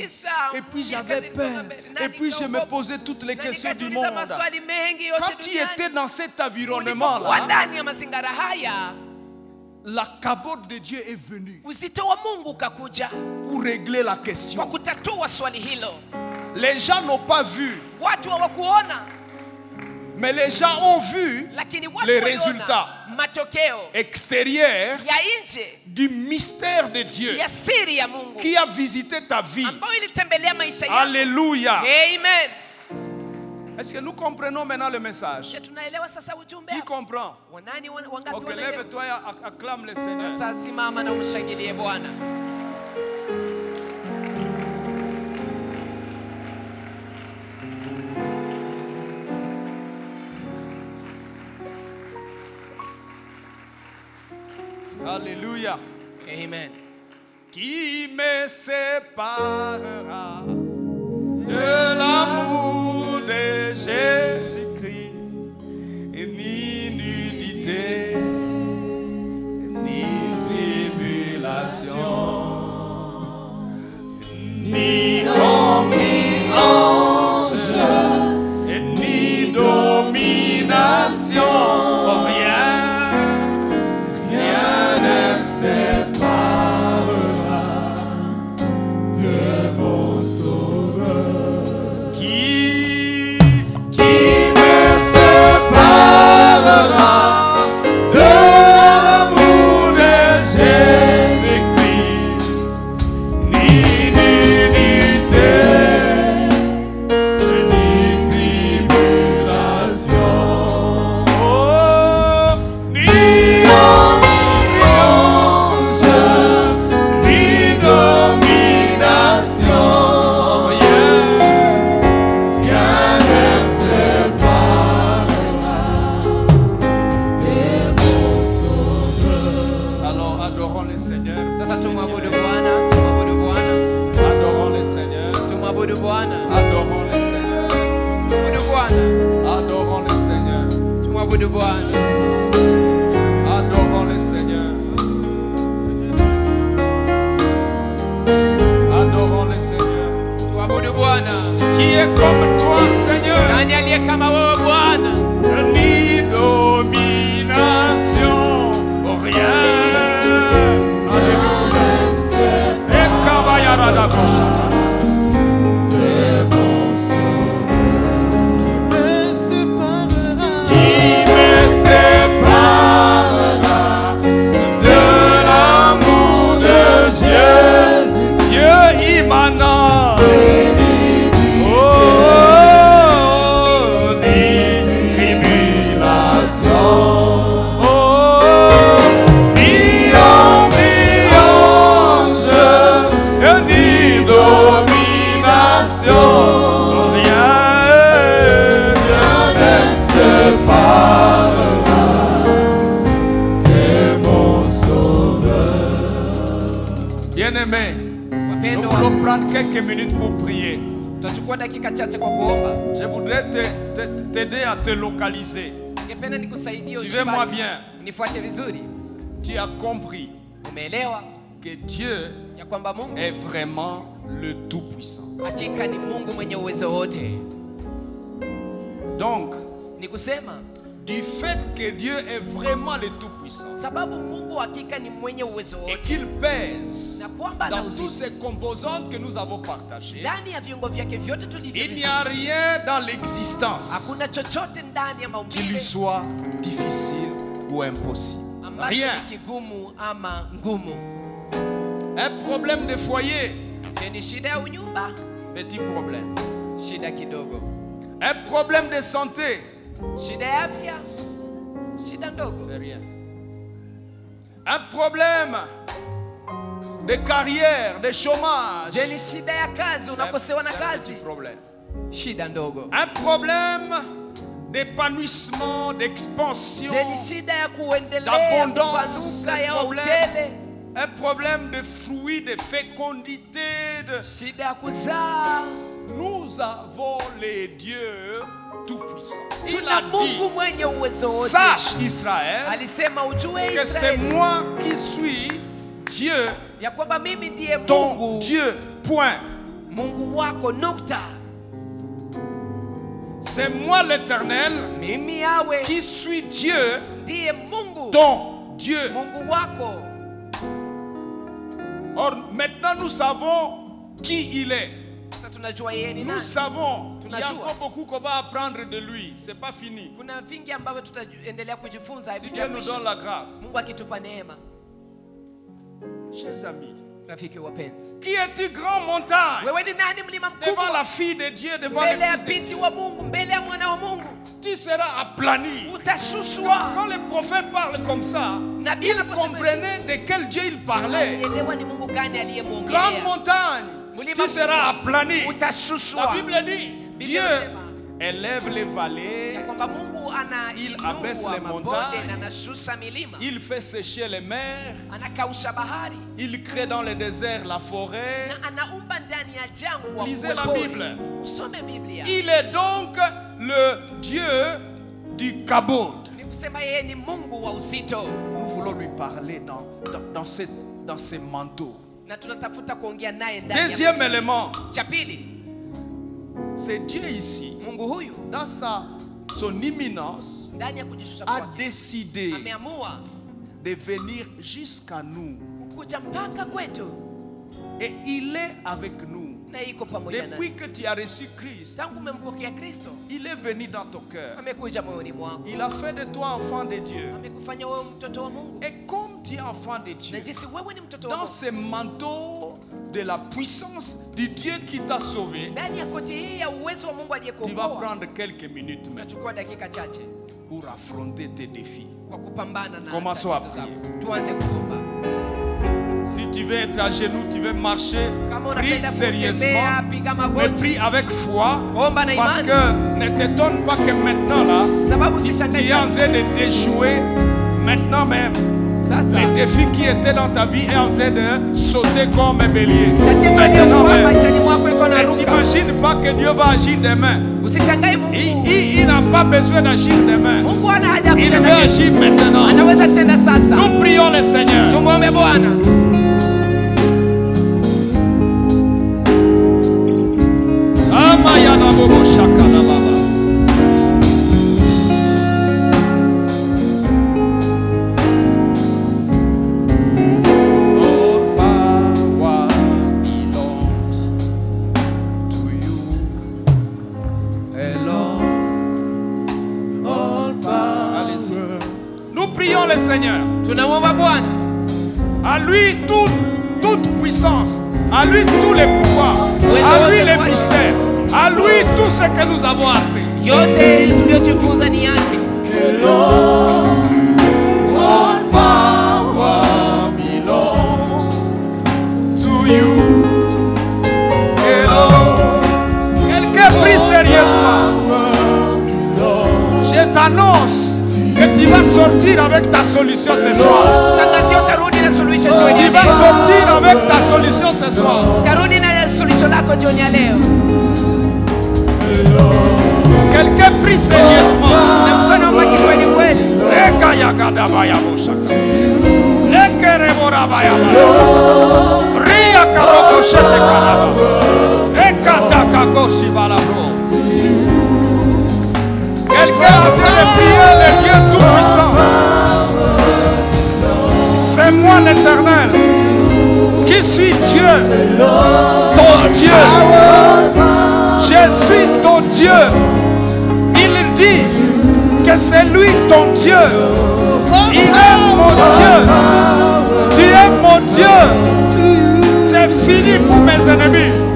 Et puis j'avais peur. Et puis je me posais toutes les Na questions du nikajiuliza monde. maswali mengi yote Quand tu duniani. étais dans cet Ulipokuwa environnement-là, ndani ya mazingara haya, la cabote de Dieu est venue uzito wa Mungu ukakuja pour régler la kwa question. kutatua swali hilo. Les gens n'ont pas vu, Watu hawakuona, mais les gens ont vu lakini watu les waliona résultats matokeo extérieurs ya nje du mystère de Dieu ya siri ya Mungu qui a visité ta vie. ambayo ilitembelea maisha yako. Alléluia. Amen. Est-ce que nous comprenons maintenant le message? Je, tunaelewa sasa ujumbe Qui hapa? comprend? Wanani wangapi Ok, wanaelewa? lève-toi et acclame le Seigneur. Sasa simama na umshangilie Bwana. Alléluia. Amen. Qui me séparera de l'amour de Jésus-Christ? Et ni nudité, ni tribulation, ni omniscience, et ni domination. Oh, rien ne me séparera de mon Sauveur. Qui me séparera de l'amour de Jésus-Christ? Ni nudité, ni tribulation, oh, ni omniscience, ni domination. Rien ne me séparera de mon Sauveur. Alors adorons le Seigneur. Sasa tumwabudu Bwana, tumwabudu Bwana, Adorons le Seigneur. tumwabudu Bwana, Adorons le Seigneur. tumwabudu Bwana, Adorons le Seigneur. tumwabudu Bwana. Adorons le Seigneur. Adorons le Seigneur. Tuabudu Bwana. Qui est comme toi, Seigneur? Nani aliye kama wewe Bwana? Ni domination, rien. Alléluia. Et Kabayarada Koshaka. Qui me séparera de l'amour de Jésus, Dieu immanent. Oh, ni tribulation, oh, ni ambiance, ni domination, rien ne me séparera de mon Sauveur. Bien-aimé, Nous voulons prendre quelques minutes pour prier. Tutachukua dakika chache kwa kuomba. Je voudrais t'aider à te localiser. Ningependa nikusaidie Suivez-moi bien. Nifuate vizuri. Tu as compris Umeelewa que Dieu ya kwamba Mungu est vraiment le Tout-Puissant. hakika ni Mungu mwenye uwezo wote. Donc, ni kusema du fait que Dieu est vraiment le Tout-Puissant, sababu Mungu hakika ni mwenye uwezo et wote, qu'il pèse na kwamba dans toutes ces composantes que nous avons partagées, ndani ya viungo vyake vyote tulivyo, il n'y a rien dans l'existence hakuna chochote ndani ya qui lui maumbile soit difficile ou impossible. ambacho Rien. ni kigumu ama ngumu. Un problème de foyer, Je ni shida ya unyumba, petit problème. shida kidogo. Un problème de santé, Shida ya afya, shida ndogo. c'est rien. Un problème de carrière, de chômage, Je ni shida ya kazi, unakosewa na c'est un kazi, petit problème. shida ndogo. Un problème d'épanouissement, d'expansion, Je ni shida ya kuendelea, d'abondance, kupanuka, ya un utele, problème de fruits, de fécondité. shida ya kuzaa. Nous avons les dieux tout-puissants. Il Tuna a dit, Mungu mwenye uwezo wote. sache Israël, Alisema ujue que c'est Israeli moi qui suis Dieu, ya kwamba mimi ndiye ton Mungu, Dieu, point. Mungu wako, nukta. C'est moi l'Éternel Mimi yawe qui suis Dieu, ndiye Mungu, ton Dieu. Mungu wako. Or, maintenant nous savons qui il est. Sasa tunajua yeye ni Nous nani. savons. Il y a Tunajua. encore beaucoup qu'on va apprendre de lui. C'est pas fini. Kuna vingi ambavyo tutaendelea kujifunza. Si Dieu nous donne la grâce. Mungu akitupa neema. Chers amis, Rafiki wapenzi, qui est-il grand montagne wewe ni nani mlima devant la mkubwa fille de Dieu, devant mbele ya le fils de binti Dieu? wa Mungu, mbele ya mwana wa Mungu? Tu seras aplani. Utashushwa. Quand les prophètes parlent comme ça, Nabii ils anaposema comprenaient de quel Dieu ils parlaient. elewa ni Mungu gani Grande aliyemwongelea. montagne, Mlima tu seras aplani. La Utashushwa. Bible dit, Dieu élève les vallées, Ya kwamba Mungu Il abaisse les anainua mabonde montagnes. na anashusha milima, il fait sécher les mers, anakausha bahari il crée dans le désert la forêt. na anaumba ndani ya jangwa Lisez la uweponi. Bible. Usome Biblia. Il est donc le Dieu du Kabod. Ni kusema yeye ni Mungu wa uzito, Nous voulons lui parler dans ces manteaux. na tunatafuta kuongea naye ndani ya Deuxième mtu. élément, Cha pili, c'est Dieu ici, Mungu huyu dans son imminence, ndani ya kujishusha a kwake décidé ameamua de venir jusqu'à nous. kuja mpaka kwetu Et il est avec nous. na iko pamoja Depuis nasi. que tu as reçu Christ, Tangu umempokea Kristo, il est venu dans ton cœur. amekuja moyoni mwako, Il a fait de toi enfant de Dieu. amekufanya wewe mtoto wa Mungu. Et comme tu es enfant de Na Dieu, jinsi wewe ni mtoto wa dans Mungu, ce manteau de la puissance du Dieu qui t'a sauvé, ndani ya koti hii ya uwezo wa Mungu tu vas aliyekuokoa, prendre quelques minutes maintenant utachukua dakika chache pour affronter tes défis. kwa kupambana na Commençons à tatizo prier. zako. Tuanze kuomba. Si tu veux être à genoux, tu veux marcher, Kama prie unapenda sérieusement, kutembea, piga mais magoti, prie avec foi, omba na parce imani, que ne t'étonne pas que maintenant là, sababu tu usishangae es en sasa. train de déjouer maintenant même. Sasa Le défi qui était dans ta vie est en train de sauter comme un bélier. tatizo Maintenant iliyokuwa même. maishani mwako iko Ne naruka. t'imagine pas que Dieu va agir demain. Usishangae Mungu. Il n'a pas besoin d'agir demain. Mungu ana haja ya Il kutenda veut kesho. agir maintenant. Anaweza tenda sasa. Nous prions le Seigneur. Tumwombe Bwana. Amayana bobo shakala baba. All power belongs to you alone. All power. Allez-y. Nous prions le Seigneur. Tunamwomba Bwana. À lui toute puissance, à lui tous les pouvoirs, à lui les mystères, à lui tout ce que nous avons appris. Yote tuliyojifunza ni yake. All power belongs to you alone. Quelqu'un prie sérieusement. Je t'annonce que tu vas sortir avec ta solution ce soir. Tangazia utarudi na solution Tu jioni ya vas leo. sortir avec ta solution ce soir. wako jioni ya leo. Quelqu'un prie sérieusement. Na mtu anaomba kikweli kweli. Eka ya gadaba ya boshaka. Ekere boraba ya ba. Ria karobo shete karaba. Eka takakoshi balabro. Quelqu'un a dit de prier le Dieu tout-puissant. C'est moi l'Éternel qui suis Dieu, ton Dieu. Je suis ton Dieu. Il dit que c'est lui ton Dieu. Il est mon Dieu. Tu es mon Dieu. C'est fini pour mes ennemis.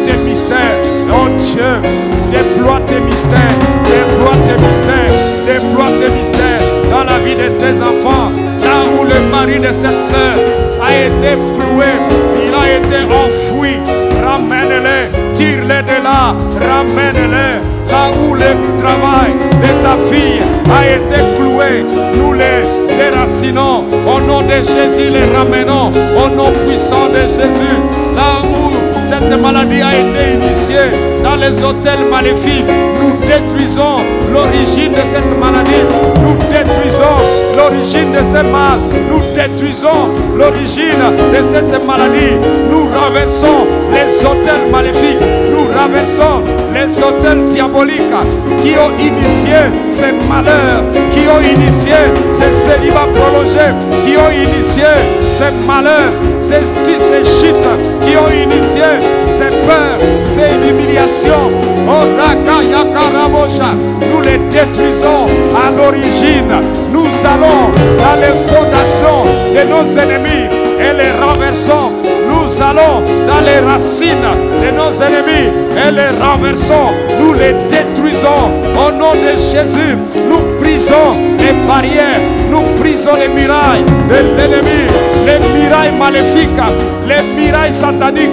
tes mystères. Oh Dieu, déploie tes mystères, déploie tes mystères, déploie tes mystères dans la vie de tes enfants. Là où le mari de cette sœur a été cloué, il a été enfoui. Ramène-les, tire-les de là, ramène-les. là où le travail de ta fille a été cloué, nous les déracinons. Au nom de Jésus, les ramenons. Au nom puissant de Jésus, là où cette maladie a été initiée, dans les hôtels maléfiques, nous détruisons l'origine de cette maladie. Nous détruisons l'origine de ce mal. Nous détruisons l'origine de cette maladie. Nous renversons les hôtels maléfiques. Nous renversons les hôtels diaboliques qui ont initié ces malheurs, qui ont initié ces célibats prolongés, qui ont initié ces malheurs, ces chutes, qui ont initié ces peurs, ces humiliations. Nous les détruisons à l'origine. Nous allons dans les fondations de nos ennemis et les renversons. Nous allons dans les racines de nos ennemis et les renversons. Nous les détruisons au nom de Jésus. Nous brisons les barrières. Nous brisons les murailles de l'ennemi, les murailles maléfiques, les murailles sataniques.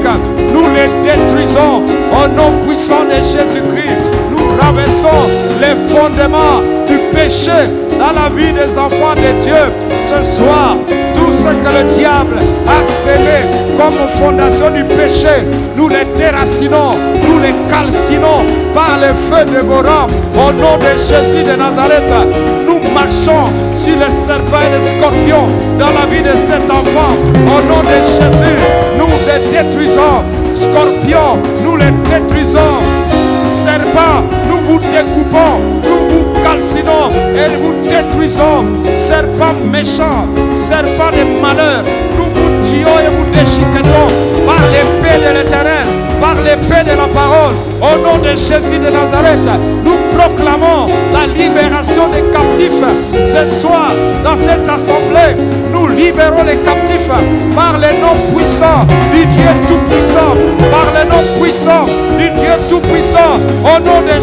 Nous les détruisons au nom puissant de Jésus-Christ. Nous renversons les fondements du péché dans la vie des enfants de Dieu. Ce soir, tout ce que le diable a scellé comme fondation du péché, nous les déracinons, nous les calcinons par le feu dévorant. Au nom de Jésus de Nazareth, nous marchons sur les serpents et les scorpions dans la vie de cet enfant. Au nom de Jésus, nous les détruisons. Scorpions, nous les détruisons. Serpents, nous vous découpons, nous vous calcinons et vous détruisons. Serpents méchants, serpents de malheur, nous vous tuons et vous déchiquetons par l'épée de l'Éternel, par l'épée de la parole. Au nom de Jésus de Nazareth, nous proclamons la libération des captifs. Ce soir, dans cette assemblée, nous libérons les captifs par les noms puissants du Dieu Tout-Puissant, par les noms puissants du Dieu Tout-Puissant. Au nom de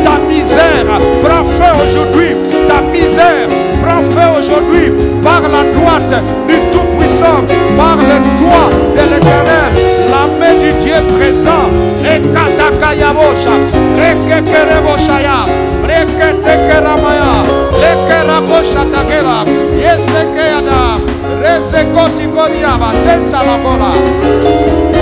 ta misère prend fin aujourd'hui. Ta misère prend fin aujourd'hui par la droite du Tout-Puissant, par le doigt de l'Éternel, la main du Dieu présent. Et Katakayabosha, Rekekereboshaya, Reketekeramaya, Lekerabosha Takera, Yesekeyada, Rezekotikodiaba, Senta la bola.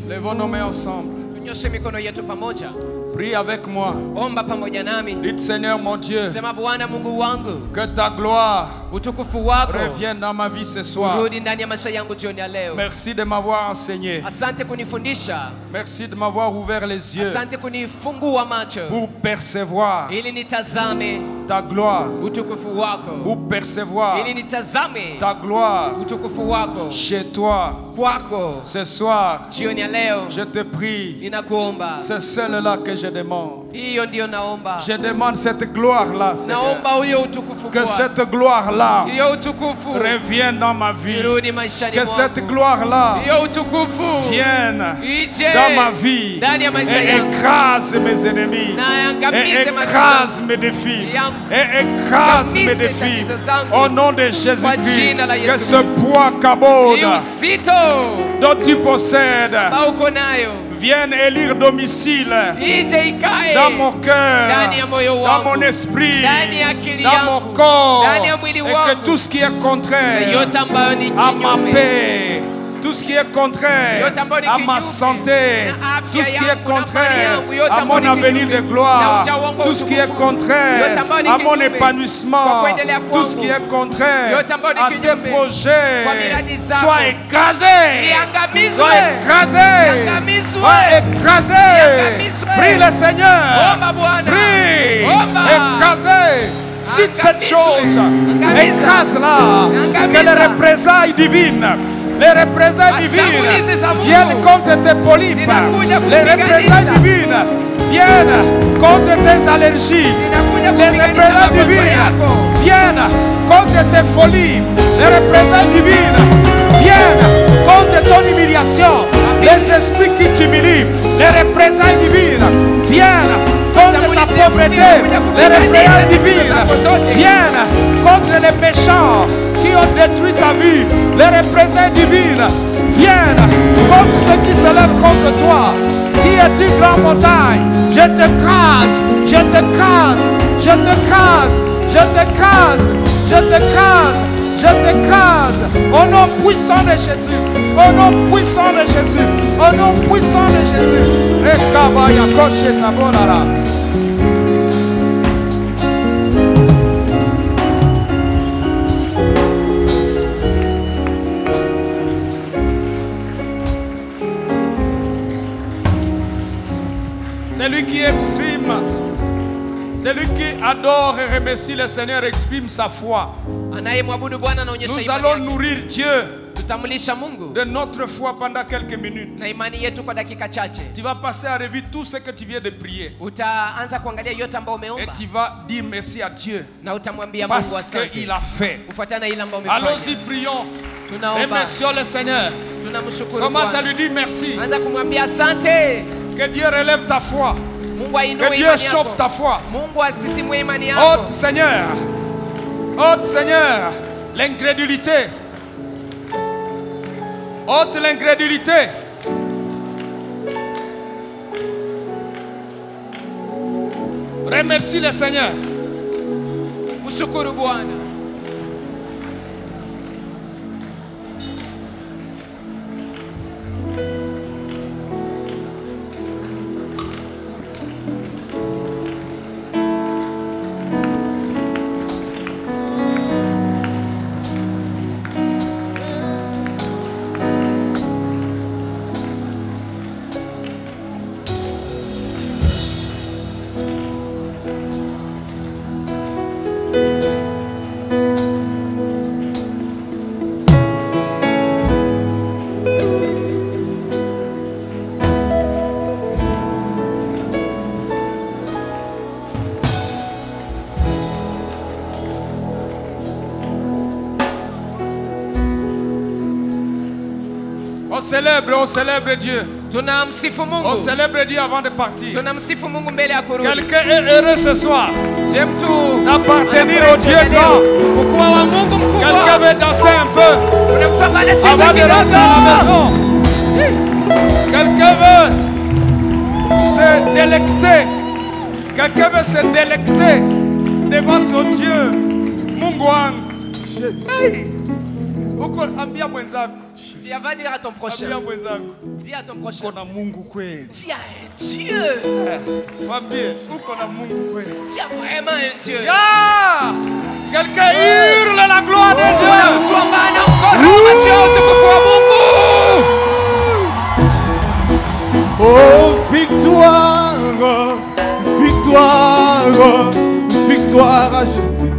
Levons nos mains ensemble. Tunyoshe mikono yetu pamoja. Prie avec moi. Omba pamoja nami. Dites Seigneur mon Dieu, Sema Bwana Mungu wangu, que ta gloire utukufu wako revienne dans ma vie ce soir. urudi ndani ya maisha yangu jioni ya leo. Merci de m'avoir enseigné. Asante kunifundisha. Merci de m'avoir ouvert les yeux Asante kunifungua macho pour percevoir ili nitazame ta gloire, utukufu wako, pour percevoir ili nitazame ta gloire utukufu wako chez toi. kwako. Ce soir, Jioni ya leo je te prie, ninakuomba, c'est celle-là que je demande. hiyo ndio naomba. Je demande cette gloire-là, Seigneur. Naomba huyo utukufu Que Bwana. cette gloire-là Hiyo utukufu revienne dans ma vie. irudi maishani Que mwangu. cette gloire-là Hiyo utukufu vienne ije dans ma vie ndani ya maisha et yangu. écrase mes ennemis, Na et yangamize écrase mes défis, et écrase mes défis. Au nom de Jésus-Christ, jina la que Yesu ce poids kabod Hii uzito dont tu possèdes ambao uko nayo vienne élire domicile ije ikae dans mon cœur, ndani ya moyo dans wangu, mon esprit, ndani ya akili dans mon yangu, corps, ndani ya mwili et que wangu. tout ce qui est contraire yote ambayo ni à ma kinyume, paix, tout ce qui est contraire yote ambayo ni à ma kinyume santé, na afya tout ce qui est yangu, na mali contraire yangu, yote à ambayo mon ni avenir kinyume, de gloire, na ujao wangu wa tout ce qui est utukufu, contraire yote ambayo ni à mon kinyume, épanouissement, kwa kuendelea tout ce kwangu, qui est contraire yote ambayo ni à tes kinyume, projets, kwa miradi zako, soit écrasé, iangamizwe, soit écrasé, iangamizwe, soit écrasé. iangamizwe. Prie le Seigneur, Omba Bwana, prie, omba. écrasé. Cite cette chose, Angamiza. écrase-la, Angamiza. que les représailles divines, les représailles Mashambulizi divines za Mungu viennent contre tes polypes, zinakuja les kupiganisha. représailles divines viennent contre tes allergies, Zinakuja représentants divins viennent contre tes folies. Les représentants divins viennent contre ton humiliation. Les esprits qui t'humilient, les représentants divins viennent contre ta pauvreté. Les représentants divins viennent contre les méchants qui ont détruit ta vie. Les représentants divins viennent contre ceux qui se lèvent contre toi. Qui est une grande montagne? Je te crase, je te crase, je te crase, je te crase, je te crase, je te crase. Au nom puissant de Jésus, au nom puissant de Jésus, au nom puissant de Jésus. Celui qui exprime, celui qui adore et remercie le Seigneur exprime sa foi. Nous allons nourrir Dieu de notre foi pendant quelques minutes. Tu vas passer à revue tout ce que tu viens de prier. Et tu vas dire merci à Dieu parce qu'il a fait. Allons-y, prions. Remercions le Seigneur. Commence à lui dire merci. Que Dieu relève ta foi. Que Dieu chauffe ta foi. Ôte Seigneur. Ôte Seigneur l'incrédulité. Ôte l'incrédulité. Remercie le Seigneur. Mshukuru Bwana. On célèbre Dieu. On célèbre Dieu avant de partir. Quelqu'un est heureux ce soir d'appartenir au Dieu grand. Quelqu'un veut danser un peu avant de rentrer à la maison. Quelqu'un veut se délecter. Quelqu'un veut se délecter devant son Dieu. Mungu wangu. Hey. Ambia mwenzako. Va dire à ton prochain. Dis à ton prochain. Uko na Mungu kweli. Tu as un Dieu. Mwambie uko na Mungu kweli. Tu as vraiment un Dieu. Yeah! Quelqu'un hurle la gloire de Dieu. Tu ambaye encore Dieu utukufu wa Mungu. Oh victoire, victoire, victoire à Jésus.